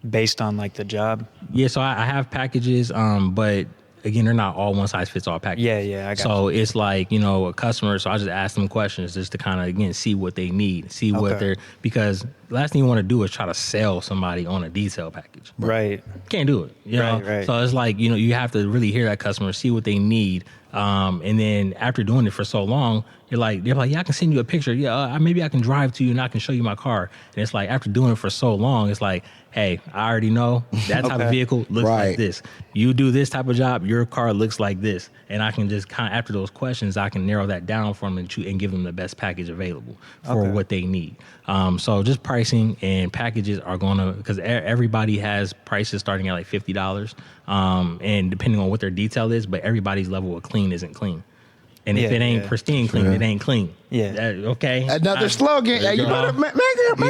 based on like the job. Yeah. So I have packages, but again, they're not all one size fits all packages. Yeah, I got So it's like, you know, a customer. So I just ask them questions just to kind of, again, see what they need, see what they're, because the last thing you want to do is try to sell somebody on a detail package. Right. Can't do it. You know? Right. So it's like, you know, you have to really hear that customer, see what they need. And then after doing it for so long, they're like, yeah, I can send you a picture. Yeah, maybe I can drive to you and I can show you my car. And it's like, after doing it for so long, it's like, hey, I already know that type of vehicle looks like this. You do this type of job, your car looks like this. And I can just kind of, after those questions, I can narrow that down for them and give them the best package available for what they need. So just pricing and packages are going to, because everybody has prices starting at like $50. And depending on what their detail is, but everybody's level of clean isn't clean. And if it ain't pristine clean, it ain't clean. Yeah. Okay. Another slogan. Hey, you better make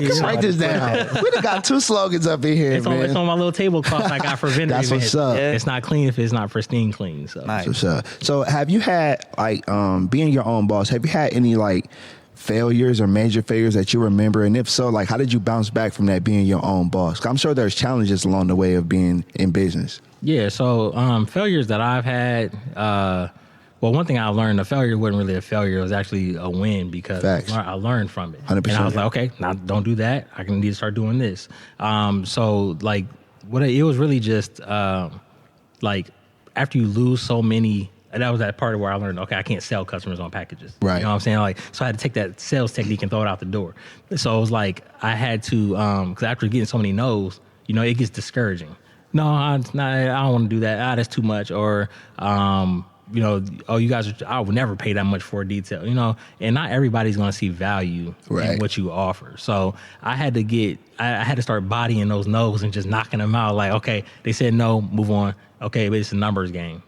him write this down. We done got 2 slogans up in here, it's on my little tablecloth I got for vendor That's events. what's up. Yeah. It's not clean if it's not pristine clean. So Nice. What's up? So have you had, like, being your own boss, have you had any, like, failures or major failures that you remember? And if so, like, how did you bounce back from that being your own boss? 'Cause I'm sure there's challenges along the way of being in business. Yeah. So failures that I've had, well, one thing I learned, a failure wasn't really a failure. It was actually a win because I learned from it. 100%. And I was like, okay, now don't do that. I need to start doing this. So like it was really just like after you lose so many, and that was that part where I learned, okay, I can't sell customers on packages. Right. You know what I'm saying? Like, so I had to take that sales technique and throw it out the door. So it was like, I had to, cause after getting so many no's, you know, it gets discouraging. No, I don't want to do that. That's too much. Or, you know, you guys I would never pay that much for a detail, you know, and not everybody's going to see value in what you offer. So I had to start bodying those no's and just knocking them out. Like, okay, they said no, move on. Okay, but it's a numbers game.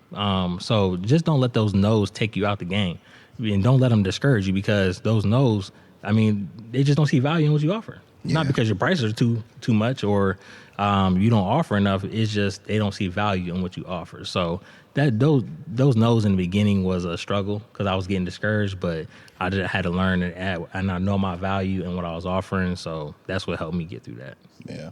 So just don't let those no's take you out the game, and don't let them discourage you, because those no's, I mean, they just don't see value in what you offer. Yeah. Not because your prices are too much or you don't offer enough. It's just they don't see value in what you offer. So those no's in the beginning was a struggle because I was getting discouraged, but I just had to learn and I know my value and what I was offering. So that's what helped me get through that. Yeah.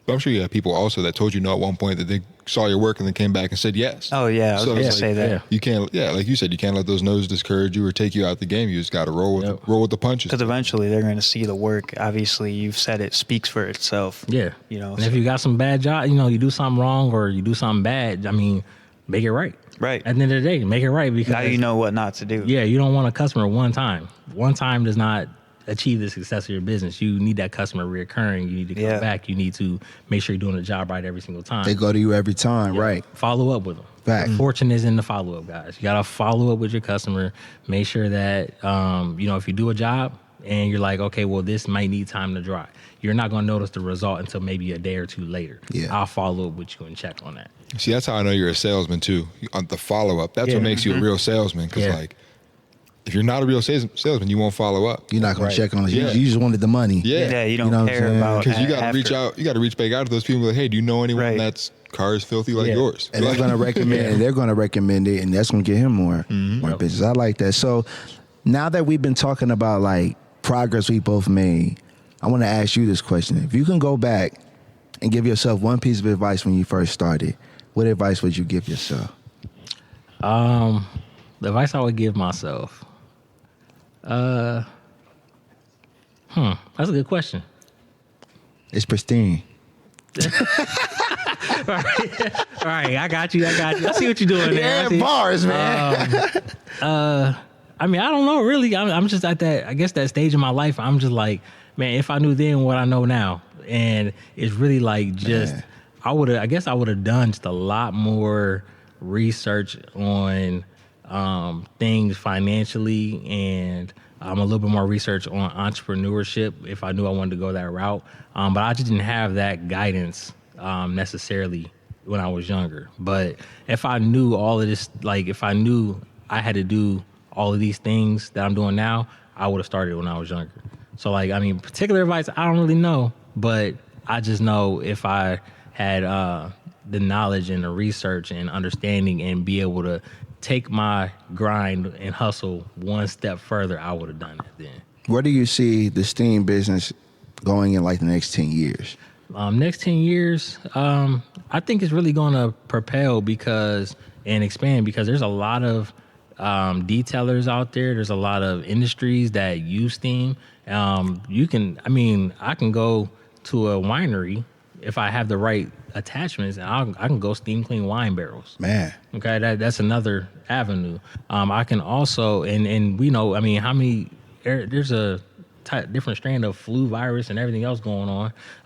But I'm sure you have people also that told you no at one point, that they saw your work and then came back and said yes. Oh, yeah. I was going to like, say that. Yeah. You can't, like you said, you can't let those no's discourage you or take you out the game. You just got to roll with the punches. Because eventually they're going to see the work. Obviously, you've said it speaks for itself. Yeah. You know, and if you got some bad job, you know, you do something wrong or you do something bad, I mean, make it right. Right. At the end of the day, make it right, because now you know what not to do. Yeah, you don't want a customer one time. One time does not achieve the success of your business. You need that customer reoccurring. You need to come back. You need to make sure you're doing the job right every single time. They go to you every time, right? Follow up with them. Fact. Fortune is in the follow up, guys. You got to follow up with your customer. Make sure that, you know, if you do a job and you're like, okay, well, this might need time to dry, you're not going to notice the result until maybe a day or two later. Yeah. I'll follow up with you and check on that. See, that's how I know you're a salesman too. On the follow up, that's what makes you a real salesman. Because like, if you're not a real salesman, you won't follow up. You're not going to check on it. You just wanted the money. Yeah, you don't care about, because you got to reach out. You got to reach back out to those people. Like, hey, do you know anyone that's car is filthy like yours? And they're going to recommend it. They're going to recommend it, and that's going to get him more business. I like that. So now that we've been talking about like progress we both made, I want to ask you this question. If you can go back and give yourself one piece of advice when you first started, what advice would you give yourself? The advice I would give myself. That's a good question. It's pristine. All right, I got you. I see what you're doing there. Yeah, bars, man. I mean, I don't know, really. I'm just at that, I guess, that stage in my life. I'm just like, man, if I knew then what I know now. And it's really like just, I guess I would have done just a lot more research on things financially, and a little bit more research on entrepreneurship if I knew I wanted to go that route. But I just didn't have that guidance necessarily when I was younger. But if I knew all of this, like if I knew I had to do all of these things that I'm doing now, I would have started when I was younger. So like, I mean, particular advice, I don't really know, but I just know if I had the knowledge and the research and understanding and be able to take my grind and hustle one step further, I would have done it then. Where do you see the steam business going in like the next 10 years? Next 10 years, I think it's really going to propel and expand because there's a lot of detailers out there. There's a lot of industries that use steam. I can go to a winery if I have the right attachments, and I can go steam clean wine barrels. Man. Okay, that's another avenue. I can also, and we know, I mean, there's a different strand of flu virus and everything else going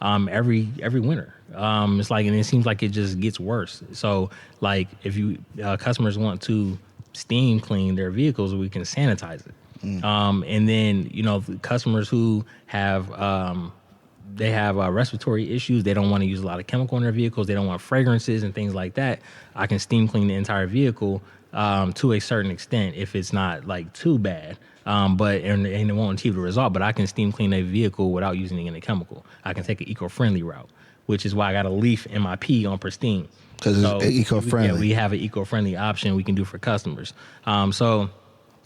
on every winter. It's like, and it seems like it just gets worse. So like if you customers want to steam clean their vehicles, we can sanitize it. And then, customers who have, they have respiratory issues. They don't want to use a lot of chemical in their vehicles. They don't want fragrances and things like that. I can steam clean the entire vehicle to a certain extent if it's not like too bad. But it won't achieve the result. But I can steam clean a vehicle without using any chemical. I can take an eco-friendly route, which is why I got a leaf in my P on Pristine. Because it's eco-friendly. Yeah, we have an eco-friendly option we can do for customers. So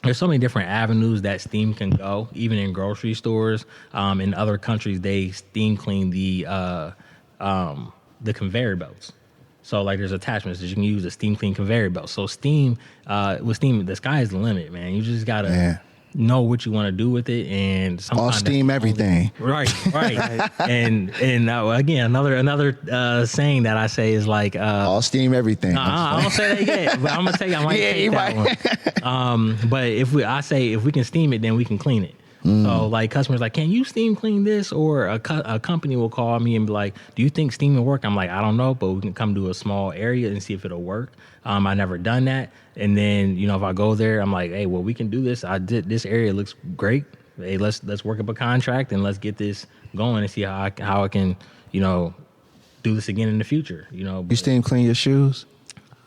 there's so many different avenues that steam can go, even in grocery stores. In other countries, they steam clean the conveyor belts. So like there's attachments that you can use a steam clean conveyor belt. So steam, with steam, the sky is the limit, man. You just gotta know what you want to do with it, and all steam everything. Right. and again, another saying that I say is like all steam everything. I don't say that yet, but I'm gonna tell you, I might take that one. But if we can steam it, then we can clean it. So like customers like, can you steam clean this? Or a company will call me and be like, do you think steam will work? I'm like, I don't know, but we can come to a small area and see if it'll work. I never done that. And then, if I go there, I'm like, hey, well, we can do this. I did this area looks great. Hey, let's work up a contract and let's get this going and see how I can, do this again in the future. You steam clean your shoes?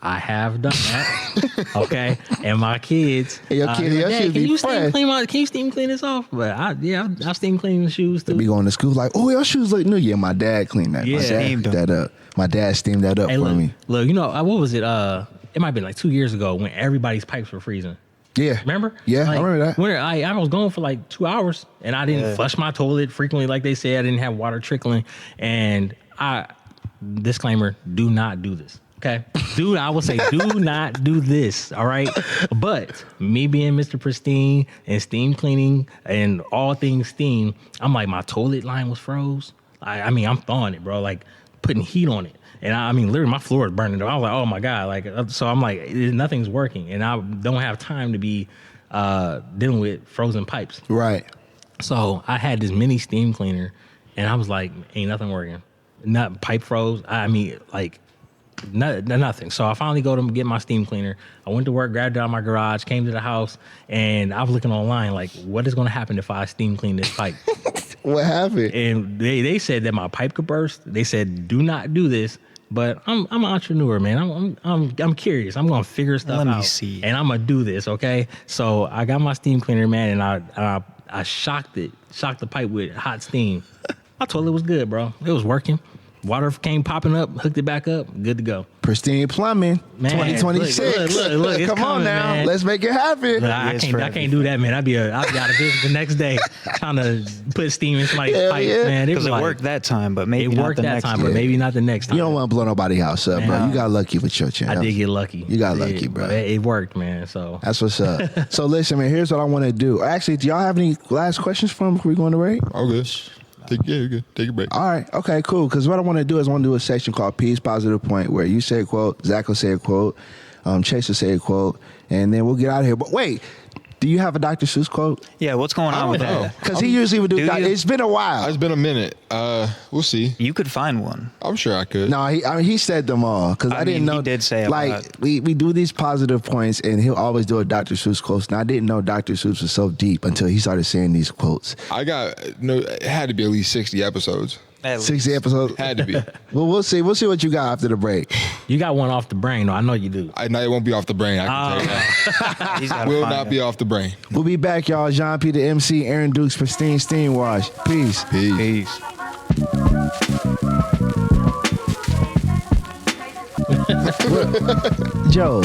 I have done that. Okay. And my kids. Hey, your shoes can you fresh. Can you steam clean this off? But I steam clean the shoes too. They be going to school like, oh, your shoes look new. Yeah, my dad cleaned that. Yeah. My dad steamed that up. My dad steamed that up for me. Look, what was it? It might have been like 2 years ago when everybody's pipes were freezing. Yeah. Remember? Yeah, I remember that. When I was going for like 2 hours and I didn't flush my toilet frequently like they said. I didn't have water trickling. And disclaimer, do not do this. Okay. Dude, I will say do not do this. All right. But me being Mr. Pristine and steam cleaning and all things steam, I'm like, my toilet line was froze. I mean, I'm thawing it, bro, like putting heat on it. And I mean, literally my floor is burning. I was like, oh my God. Like, so I'm like, nothing's working. And I don't have time to be dealing with frozen pipes. Right. So I had this mini steam cleaner and I was like, ain't nothing working. Not pipe froze. I mean, like, nothing. So I finally go to get my steam cleaner. I went to work, grabbed it out of my garage, came to the house, and I was looking online like, what is going to happen if I steam clean this pipe? What happened? And they said that my pipe could burst. They said, do not do this. But I'm an entrepreneur, man. I'm curious. I'm gonna figure stuff out. Let me see. And I'm gonna do this, okay? So I got my steam cleaner, man, and I shocked the pipe with hot steam. My toilet was good, bro. It was working. Water came popping up, hooked it back up, good to go. Pristine Plumbing, man, 2026. Look, come on now, man. Let's make it happen. Look, I can't do that, man. I'd be out of business the next day trying to put steam in somebody's pipe, man. Because it worked that time, but maybe not the next time. But maybe not the next time. You don't want to blow nobody's house up, bro. You got lucky with your channel. I did get lucky. You got lucky, bro. It worked, man. So that's what's up. So listen, man. Here's what I want to do. Actually, do y'all have any last questions for him before we go on the break? All good. You're good. Take a break. All right. Okay, cool. Because what I want to do is a section called P's Positive Point where you say a quote, Zach will say a quote, Chase will say a quote, and then we'll get out of here. But wait, Do you have a Dr. Seuss quote? Yeah, what's going on with know. that? Because he usually would do. It's been a while. It's been a minute. We'll see. You could find one. I'm sure I could. No, he said them all because I didn't know. He did say a like lot. we do these positive points, and he'll always do a Dr. Seuss quote. And I didn't know Dr. Seuss was so deep until he started saying these quotes. It had to be at least 60 episodes. 60 episodes. Had to be. Well, we'll see. We'll see what you got after the break. You got one off the brain, though. I know you do. I know it won't be off the brain. I can tell you that. He's gotta Will find not it. be off the brain. We'll be back, y'all. Jéan P the MC, Aaron Dukes, Pristine Steam Wash. Peace. Peace. Joe,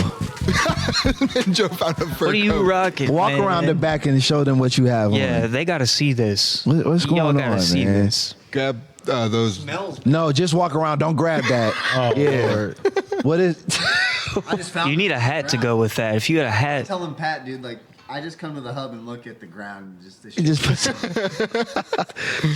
Joe found a fur What are you coat. rocking? walk man? around the back and show them what you have Yeah, on. they gotta see this. What's going Y'all gotta on, see man? this. Grab those. No, just walk around. Don't grab that. Lord. What is? I just found You need a hat to go with that. If you had a hat, Tell him, Pat, dude, like, I just come to the hub and look at the ground and just. He just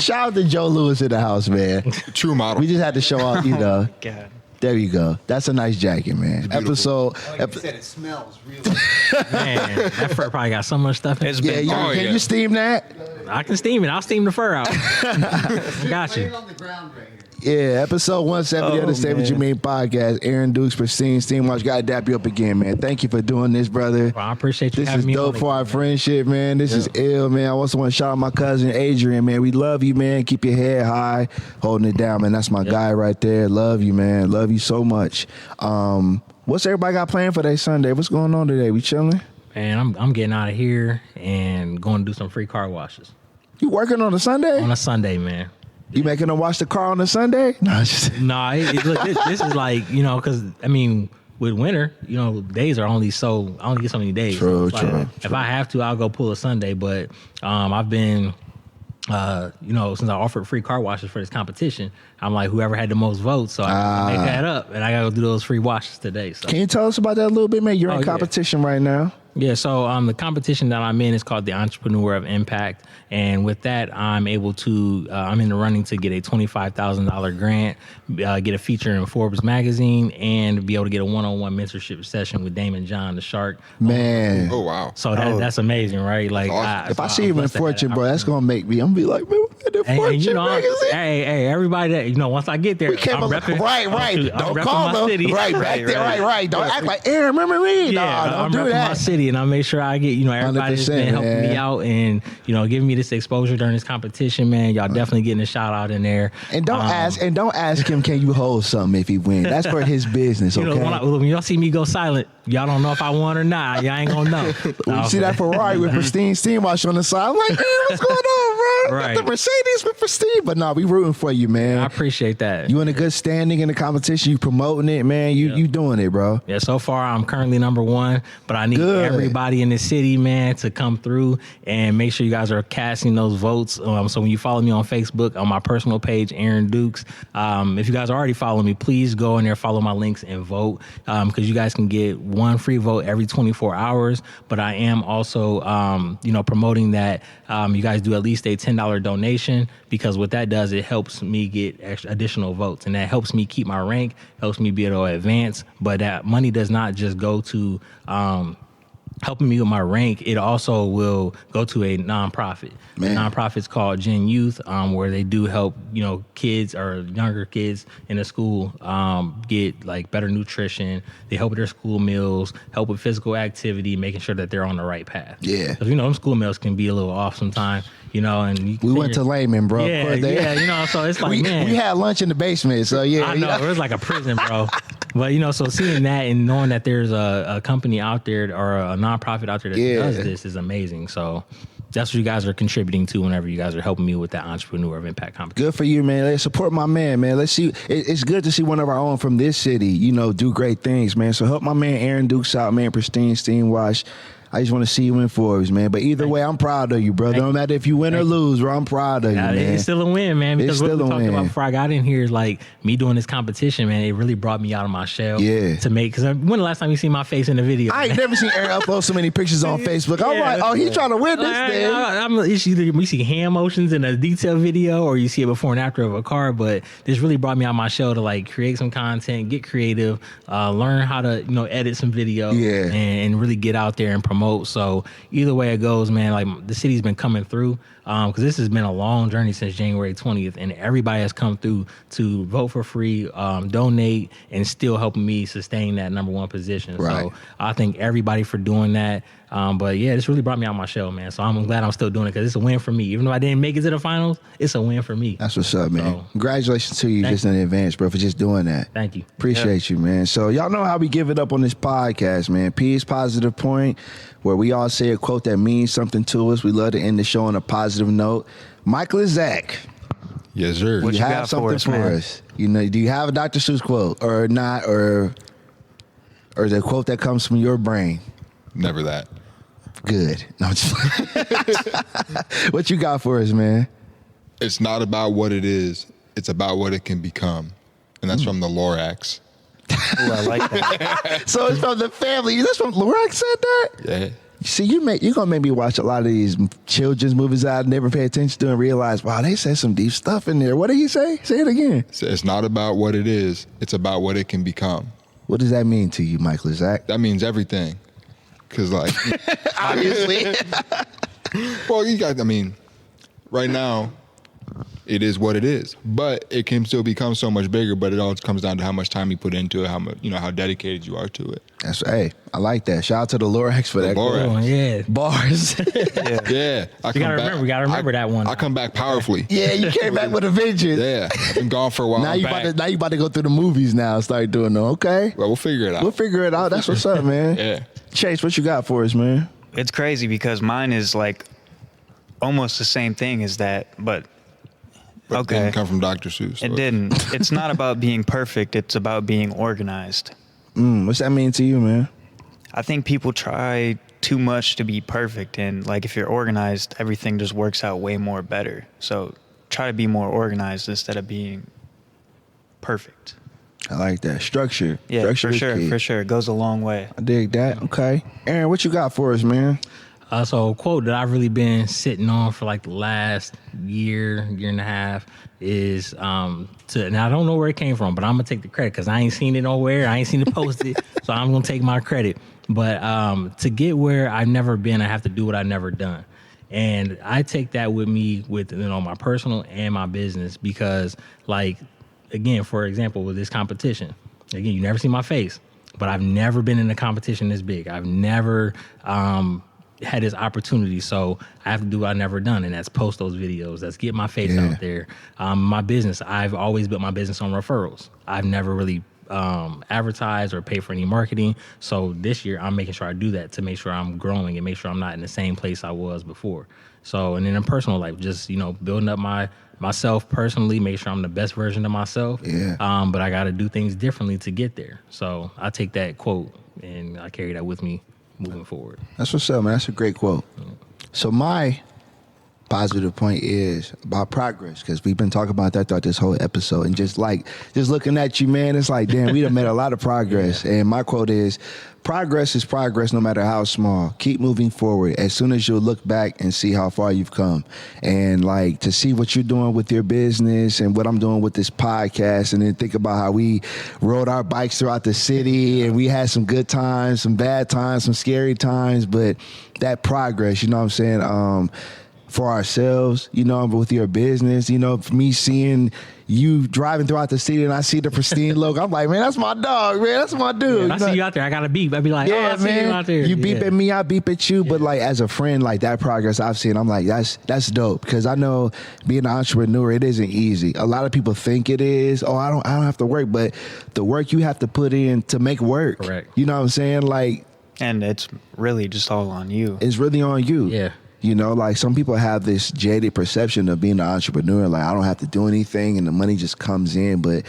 shout out to Joe Lewis in the house, man. True model. We just had to show off, you know. God. There you go. That's a nice jacket, man. Episode. Like you said, it smells really. Man, that fur probably got so much stuff in It's it. Yeah, been can you steam that? I can steam it. I'll steam the fur out. Got Lay it you. on the ground right here. Yeah, episode 170 of the Say What You Mean podcast. Aaron Dukes, Pristine Steam Wash. Gotta dap you up again, man. Thank you for doing this, brother. Well, I appreciate you This having is me dope on. for our friendship, man. This is ill, man. I also want to shout out my cousin Adrian, man. We love you, man. Keep your head high, holding it down, man. That's my guy right there. Love you, man. Love you so much. What's everybody got planned for their Sunday? What's going on today? We chilling? Man, I'm getting out of here and going to do some free car washes You working on a Sunday? on a Sunday, man. You making them wash the car on a Sunday? No, it's just No, look, this is like, you know, because I mean, with winter, you know, days are only so I only get so many days. True, So it's true. If I have to, I'll go pull a Sunday. But I've been, you know, since I offered free car washes for this competition, I'm like, whoever had the most votes, so I gotta make that up, and I gotta go do those free washes today. So. Can you tell us about that a little bit, man? You're in yeah. competition right now. Yeah, so the competition that I'm in is called the Entrepreneur of Impact, and with that, I'm able to I'm in the running to get a $25,000 grant, get a feature in Forbes magazine, and be able to get a one-on-one mentorship session with Damon John, the Shark. Man. Oh, wow. So that's amazing, right? Like, Awesome. If I see him in Fortune, bro, that's gonna make me. I'm gonna be like, man, we got the And Fortune you know, magazine. hey, everybody that, you know, once I get there, We came I'm up, repping. right. I'm Don't repping call my them. city. Right, back there, right. Don't act like Aaron. Remember me? Yeah, No, don't I'm do repping my that. city, and I make sure I get, you know, everybody that's 100%, been helping me man. out and, you know, giving me this exposure during this competition, man. Y'all definitely getting a shout out in there. And don't ask him, can you hold something if he wins? That's for his business, You okay? know, when y'all see me go silent, y'all don't know if I won or not. Y'all ain't gonna know. When you see that Ferrari with Pristine Steam Wash on the side, I'm like, man, what's going on, bro? Right. Got the Mercedes with Pristine. But no, we rooting for you, man. I appreciate that. You in a good standing in the competition. You promoting it, man. You doing it, bro. Yeah, so far I'm currently number one, but I need Good. everybody in the city, man, to come through and make sure you guys are casting those votes. So when you follow me on Facebook, on my personal page, Aaron Dukes, if you guys already follow me, please go in there, follow my links, and vote, because you guys can get one free vote every 24 hours. But I am also, promoting that you guys do at least a $10 donation, because what that does, it helps me get additional votes, and that helps me keep my rank, helps me be able to advance. But that money does not just go to helping me with my rank. It also will go to a nonprofit. The Man. nonprofit's called Gen Youth, where they do help, kids or younger kids in the school get like better nutrition. They help with their school meals, help with physical activity, making sure that they're on the right path. Yeah. Because them school meals can be a little off sometimes, and you can We went to Layman, bro. Yeah, Of course they- so it's like, we man. had lunch in the basement, so yeah. I know, it was like a prison, bro. But, so seeing that and knowing that there's a company out there or a nonprofit out there that does this is amazing. So that's what you guys are contributing to whenever you guys are helping me with that Entrepreneur of Impact competition. Good for you, man. Let's support my man, man. Let's see. It's good to see one of our own from this city, do great things, man. So help my man Aaron Dukes out, man. Pristine Steam Wash. I just want to see you in Forbes, man. But either way, I'm proud of you, brother. No matter if you win or lose, bro, I'm proud of you, man. It's still a win, man. Because It's what we still a talked win. about before I got in here is like me doing this competition, man. It really brought me out of my shell. Yeah. To make, because when the last time you see my face in the video? I ain't never seen Aaron upload so many pictures on Facebook. I'm like, oh, he's trying to win this thing. It's either you see hand motions in a detailed video or you see it before and after of a car, but this really brought me out of my shell to like create some content, get creative, learn how to edit some video, Yeah. and really get out there and promote promote. So either way it goes, man, like the city's been coming through because this has been a long journey since January 20th, and everybody has come through to vote for free, donate, and still helping me sustain that number one position. Right. So I thank everybody for doing that. But yeah, this really brought me out my shell, man. So I'm glad I'm still doing it because it's a win for me. Even though I didn't make it to the finals, it's a win for me. That's what's up, man. So, congratulations to you thank just in advance, bro, for just doing that. Thank you. Appreciate you, man. So y'all know how we give it up on this podcast, man. P is Positive Point, where we all say a quote that means something to us. We love to end the show on a positive note. Micless Zack. Yes, sir. What You you have got something for us, for man? us. You know, do you have a Dr. Seuss quote or not, or the quote that comes from your brain? Never that. Good. No, I'm just what you got for us, man? It's not about what it is. It's about what it can become. And that's from the Lorax. Ooh, I like that. So it's from the family. That's from Lorax said that? Yeah. See, you're gonna make me watch a lot of these children's movies I never pay attention to and realize, wow, they said some deep stuff in there. What did he say? Say it again. So it's not about what it is. It's about what it can become. What does that mean to you, Micless Zack? That means everything. Because, like, Obviously. well, right now, it is what it is. But it can still become so much bigger, but it all comes down to how much time you put into it, how dedicated you are to it. Hey, I like that. Shout out to the Lorax for that. Lorax. Oh, yeah. Bars. Yeah. We gotta remember that one. I come back powerfully. Yeah, you came back with a vengeance. Yeah. I've been gone for a while. Now you about to go through the movies now and start doing them. Okay. Well, we'll figure it out. We'll figure it out. That's what's up, man. Yeah. Chase, what you got for us, man? It's crazy because mine is like almost the same thing as that, but But okay. It didn't come from Dr. Seuss. It didn't. It's not about being perfect. It's about being organized. What's that mean to you, man? I think people try too much to be perfect, and like if you're organized, everything just works out way more better. So try to be more organized instead of being perfect. I like that. Structure. Yeah, Structure is key. for sure. It goes a long way. I dig that. Okay. Aaron, what you got for us, man? So a quote that I've really been sitting on for like the last year and a half is and I don't know where it came from, but I'm gonna take the credit because I ain't seen it nowhere. I ain't seen it posted, so I'm gonna take my credit. But to get where I've never been, I have to do what I've never done. And I take that with me with my personal and my business because, like, again, for example, with this competition, again, you never see my face, but I've never been in a competition this big. I've never had this opportunity, so I have to do what I've never done, and that's post those videos. That's get my face out there. My business, I've always built my business on referrals. I've never really advertise or pay for any marketing. So this year I'm making sure I do that to make sure I'm growing and make sure I'm not in the same place I was before. So, and then in personal life, just, building up myself personally, make sure I'm the best version of myself. Yeah. But I got to do things differently to get there. So I take that quote and I carry that with me moving forward. That's what's up, man. That's a great quote. So my positive point is about progress, because we've been talking about that throughout this whole episode, and just looking at you, man, it's like, damn, we done made a lot of progress. And my quote is progress no matter how small. Keep moving forward. As soon as you'll look back and see how far you've come, and like to see what you're doing with your business and what I'm doing with this podcast, and then think about how we rode our bikes throughout the city and we had some good times, some bad times, some scary times, but that progress, you know what I'm saying? For ourselves, with your business, for me seeing you driving throughout the city and I see the Pristine logo, I'm like, man, that's my dog, man, that's my dude. I see you out there, I got to beep. I'd be like, yeah, I see man, you out there. You beep at me, I beep at you. But like as a friend, like that progress I've seen, I'm like, that's dope, because I know being an entrepreneur, it isn't easy. A lot of people think it is. Oh, I don't have to work, but the work you have to put in to make work. Correct. You know what I'm saying? Like, And it's really just all on you. it's really on you. Yeah. Like some people have this jaded perception of being an entrepreneur. Like, I don't have to do anything and the money just comes in. But,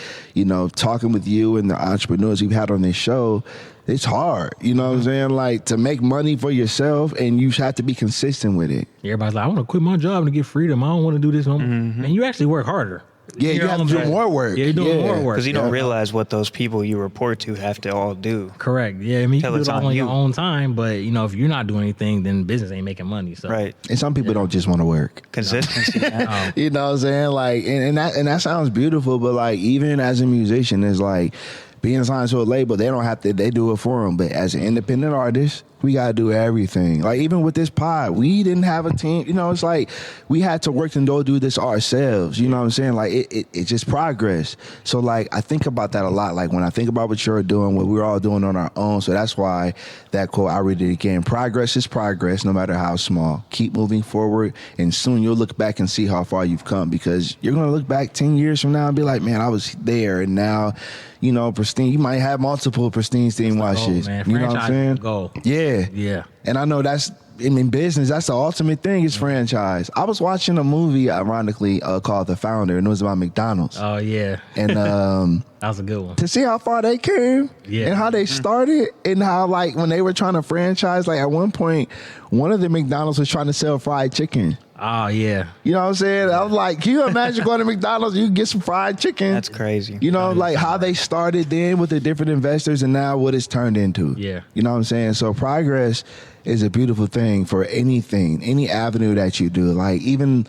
talking with you and the entrepreneurs we've had on this show, it's hard. You know what I'm saying? Like, to make money for yourself, and you have to be consistent with it. Everybody's like, I want to quit my job to get freedom. I don't want to do this. And you actually work harder. Yeah, you have to do more work. Yeah, you're doing more work. Because you don't realize what those people you report to have to all do. Correct. Yeah, I mean, you Till can do it's it all on on your you. own time, but, if you're not doing anything, then business ain't making money. So. Right. And some people don't just want to work. Consistency. man. You know what I'm saying? Like, and that sounds beautiful, but like, even as a musician, it's like being assigned to a label, they don't have to, they do it for them. But as an independent artist, we got to do everything. Like, even with this pod, we didn't have a team. You know, it's like we had to work and do this ourselves. You know what I'm saying? Like, it's just progress. So, like, I think about that a lot. Like, when I think about what you're doing, what we're all doing on our own. So that's why that quote, I read it again. Progress is progress, no matter how small. Keep moving forward, and soon you'll look back and see how far you've come, because you're going to look back 10 years from now and be like, man, I was there, and now, you know, Pristine, you might have multiple Pristine Steam Washes. You know what I'm saying? Goal. Yeah. Yeah. And I know that's, in business, that's the ultimate thing is franchise. I was watching a movie, ironically, called The Founder, and it was about McDonald's. Oh, yeah. And that was a good one. to see how far they came and how they started, and how, like, when they were trying to franchise, like, at one point, one of the McDonald's was trying to sell fried chicken. Oh, yeah. You know what I'm saying? I was like, can you imagine going to McDonald's, you can get some fried chicken? That's crazy. You know, like how they started then with the different investors and now what it's turned into. Yeah. You know what I'm saying? So progress is a beautiful thing for anything, any avenue that you do. Like, even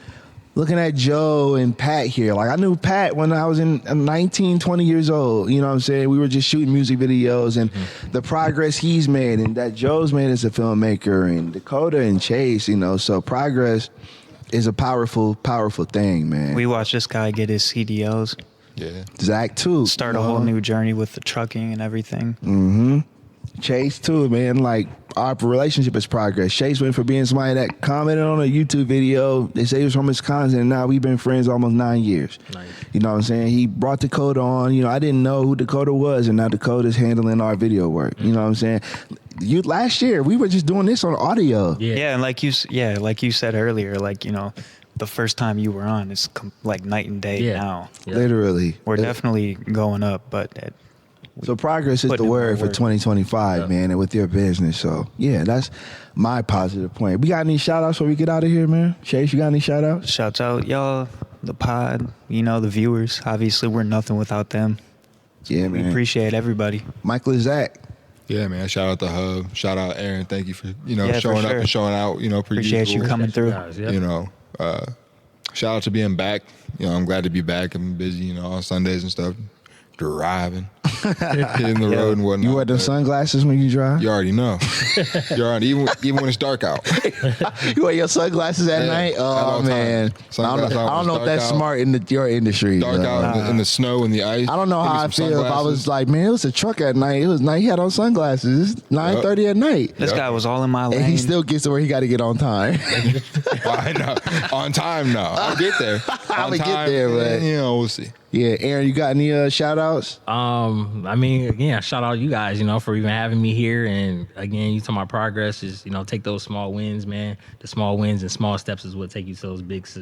looking at Joe and Pat here. Like, I knew Pat when I was 19, 20 years old. You know what I'm saying? We were just shooting music videos, and the progress he's made and that Joe's made as a filmmaker, and Dakota and Chase, you know. So progress is a powerful, powerful thing, man. We watched this guy get his CDOs. Yeah. Zach too. Start a whole new journey with the trucking and everything. Mm-hmm. Chase too, man. Like, our relationship is progress. Chase went from being somebody that commented on a YouTube video. They say he was from Wisconsin, and now we've been friends almost 9 years. Nice. You know what I'm saying? He brought Dakota on. You know, I didn't know who Dakota was, and now Dakota's handling our video work. You know what I'm saying? Last year, we were just doing this on audio. Yeah, and like you said earlier, like, you know, the first time you were on, it's like night and day now. Yeah. Literally. We're definitely going up, but So progress is the putting in word more for work. 2025, man, and with your business. So, yeah, that's my positive point. We got any shout-outs before we get out of here, man? Chase, you got any shout-outs? shouts out y'all, the pod, you know, the viewers. Obviously, we're nothing without them. Yeah, We man. appreciate everybody. Micless Zack. Yeah, man. Shout out the Hub. Shout out Aaron. Thank you for, you know, Yeah, for showing up sure. and showing out, you know, per Appreciate usual. you coming through. Guys, yep. You know, shout out to being back. You know, I'm glad to be back. I'm busy, you know, on Sundays and stuff. Driving, hitting the road and whatnot. You wear them but sunglasses when you drive? You already know. You already, even when it's dark out. You wear your sunglasses at Yeah, night? at Oh, all man. times. Sunglasses I on don't know when if it's that's dark out. smart in your industry. Dark but, out in the snow and the ice. I don't know Give me how I some feel if I sunglasses. was like, man, it was a truck at night. It was night. He had on sunglasses. It's 9:30 at night. This Yep. guy was all in my lane. And he still gets to where he got to get on time. I know. On time now. I'll get there. I'ma On get time, there, but- and, you know, we'll see. Yeah, Aaron, you got any shout-outs? I mean, again, shout out you guys, you know, for even having me here. And again, you talking about progress is, you know, take those small wins, man. The small wins and small steps is what take you to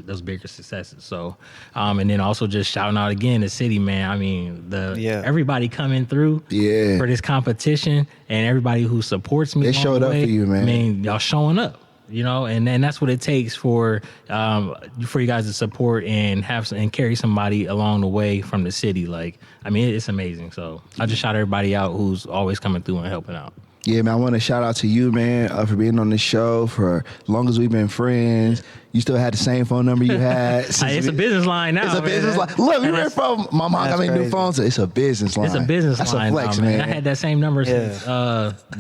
those bigger successes. So, and then also just shouting out again the city, man. I mean, everybody coming through for this competition, and everybody who supports me. They along showed the up way. for you, man. I mean, y'all showing up. You know, and that's what it takes for you guys to support and carry somebody along the way from the city. Like, I mean, it's amazing. So I just shout everybody out who's always coming through and helping out. Yeah, man, I want to shout out to you, man, for being on the show for as long as we've been friends. You still had the same phone number you had. It's a business line now. It's a business line. Look, we went from my mom got me a new phone, so it's a business line. It's a business That's line. a flex, now, man. I had that same number since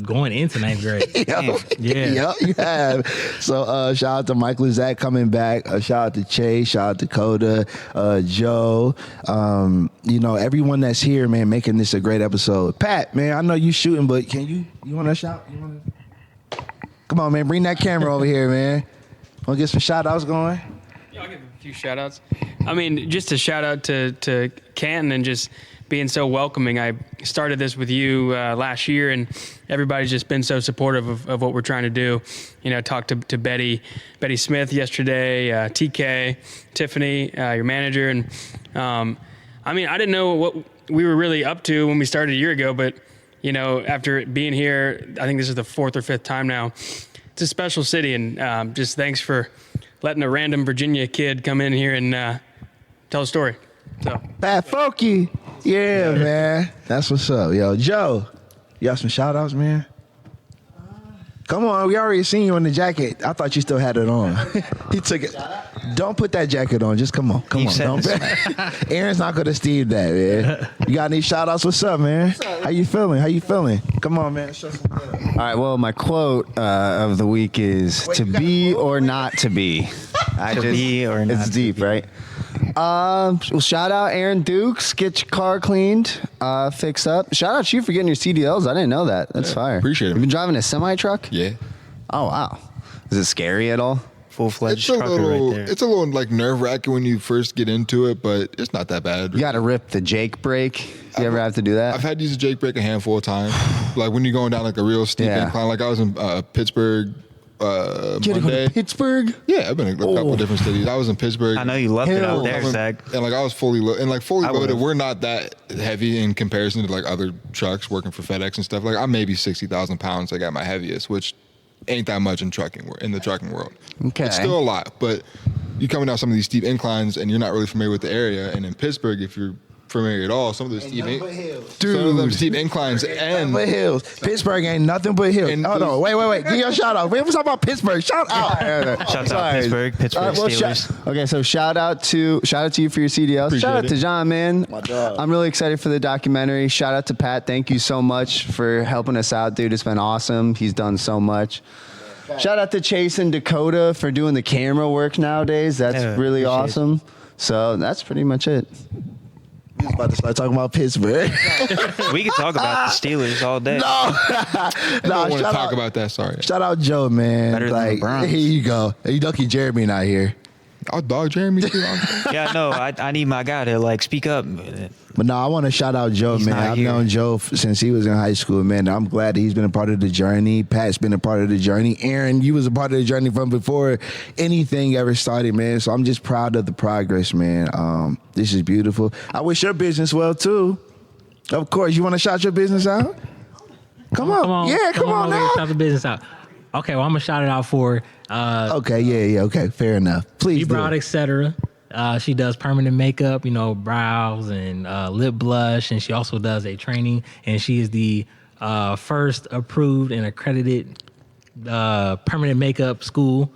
going into 9th grade. Yep, you have. So shout out to Micless Zack coming back. Shout out to Chase. Shout out to Dakota, Joe. You know, everyone that's here, man, making this a great episode. Pat, man, I know you shooting, but can you want to shout? Come on, man, bring that camera over here, man. Want to get some shout outs going? Yeah, I'll give a few shout outs. I mean, just a shout out to Canton and just being so welcoming. I started this with you last year, and everybody's just been so supportive of what we're trying to do. You know, talked to Betty Smith yesterday, TK, Tiffany, your manager. And I mean, I didn't know what we were really up to when we started a year ago, but, you know, after being here, I think this is the 4th or 5th time now. It's a special city, and just thanks for letting a random Virginia kid come in here and tell a story. So, Pat Focke. Yeah, man. That's what's up. Yo, Joe, you got some shout outs, man? Come on, we already seen you in the jacket. I thought you still had it on. He took it. Don't put that jacket on. Just come on. Don't. Aaron's not gonna steam that, man. You got any shout outs? What's up, man? How you feeling? Come on, man. Show some love. All right, well, my quote of the week is to be or not to be. Be or not it's to deep, be. right? Well, shout out Aaron Dukes. Get your car cleaned, fixed up. Shout out to you for getting your CDLs. I didn't know that. That's fire. Appreciate it. You've been driving a semi truck? Yeah. Oh wow. Is it scary at all? Full-fledged trucker right there. It's a little like nerve-wracking when you first get into it, but it's not that bad. You got to rip the Jake brake. You ever have to do that? I've had to use a Jake brake a handful of times. Like when you're going down like a real steep incline. Like I was in Pittsburgh Monday. Pittsburgh? Yeah, I've been in a couple of different cities. I was in Pittsburgh. I know you loved it out there, Zach. And like I was fully loaded. And like fully loaded, would've. we're not that heavy in comparison to like other trucks working for FedEx and stuff. Like I'm maybe 60,000 pounds like at my heaviest, which ain't that much in the trucking world. Okay. It's still a lot, but you coming down some of these steep inclines and you're not really familiar with the area. And in Pittsburgh, if you're familiar at all, some of those steep inclines and but hills. Pittsburgh ain't nothing but hills. Hold on, wait. Give your shout out. We haven't talked about Pittsburgh. Shout out. Shout out Pittsburgh Steelers. Okay, so shout out to you for your CDLs. Shout out to John, man. My dog. I'm really excited for the documentary. Shout out to Pat. Thank you so much for helping us out, dude. It's been awesome. He's done so much. Shout out to Chase and Dakota for doing the camera work nowadays. That's really awesome. So that's pretty much it. We was about to start talking about Pittsburgh. We could talk about the Steelers all day. I don't want to talk about that. Sorry. Shout out Joe, man. Better than the Browns. Here you go. Hey, lucky Jeremy not here. I'll dog Jeremy too. Yeah, no, I need my guy to like speak up. But no, I want to shout out Joe, He's man. not I've here. known Joe since he was in high school, man. I'm glad that he's been a part of the journey. Pat's been a part of the journey. Aaron, you was a part of the journey from before anything ever started, man. So I'm just proud of the progress, man. This is beautiful. I wish your business well, too. Of course. You want to shout your business out? Come on. Yeah, come on now. Shout the business out. Okay, well, I'm going to shout it out for... Okay, yeah, okay, fair enough. Please do. etc. She does permanent makeup, brows and lip blush, and she also does a training, and she is the first approved and accredited permanent makeup school.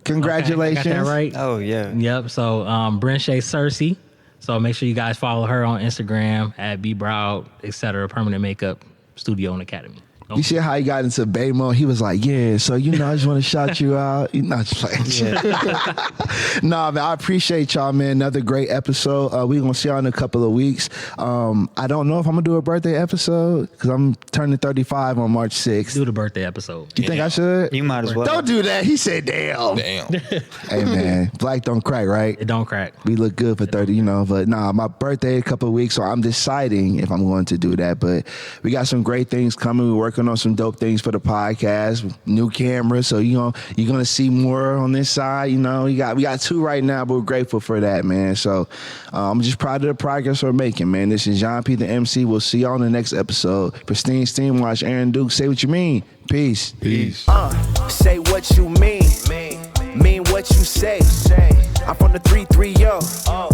Congratulations. Okay, I got that right? Oh, yeah. Yep. So Brenshay Cersei. So make sure you guys follow her on Instagram at bbrow, etc. Permanent Makeup Studio and Academy. You see how he got into Bay mode? He was like, yeah, so, I just want to shout you out. Just like, Nah, man, I appreciate y'all, man. Another great episode. We're going to see y'all in a couple of weeks. I don't know if I'm going to do a birthday episode because I'm turning 35 on March 6th. Do the birthday episode. You think I should? You might as well. Don't do that. He said, damn. Hey, man, black don't crack, right? It don't crack. We look good for 30, but nah, my birthday in a couple of weeks, so I'm deciding if I'm going to do that. But we got some great things coming. We're working on some dope things for the podcast, new cameras. So you're gonna see more on this side. We got 2 right now, but we're grateful for that, man. So I'm just proud of the progress we're making, man. This is Jéan P the MC. We'll see y'all on the next episode. Pristine Steam Wash, Aaron Duke. Say what you mean. Peace. Say what you mean what you say. I'm from the 330.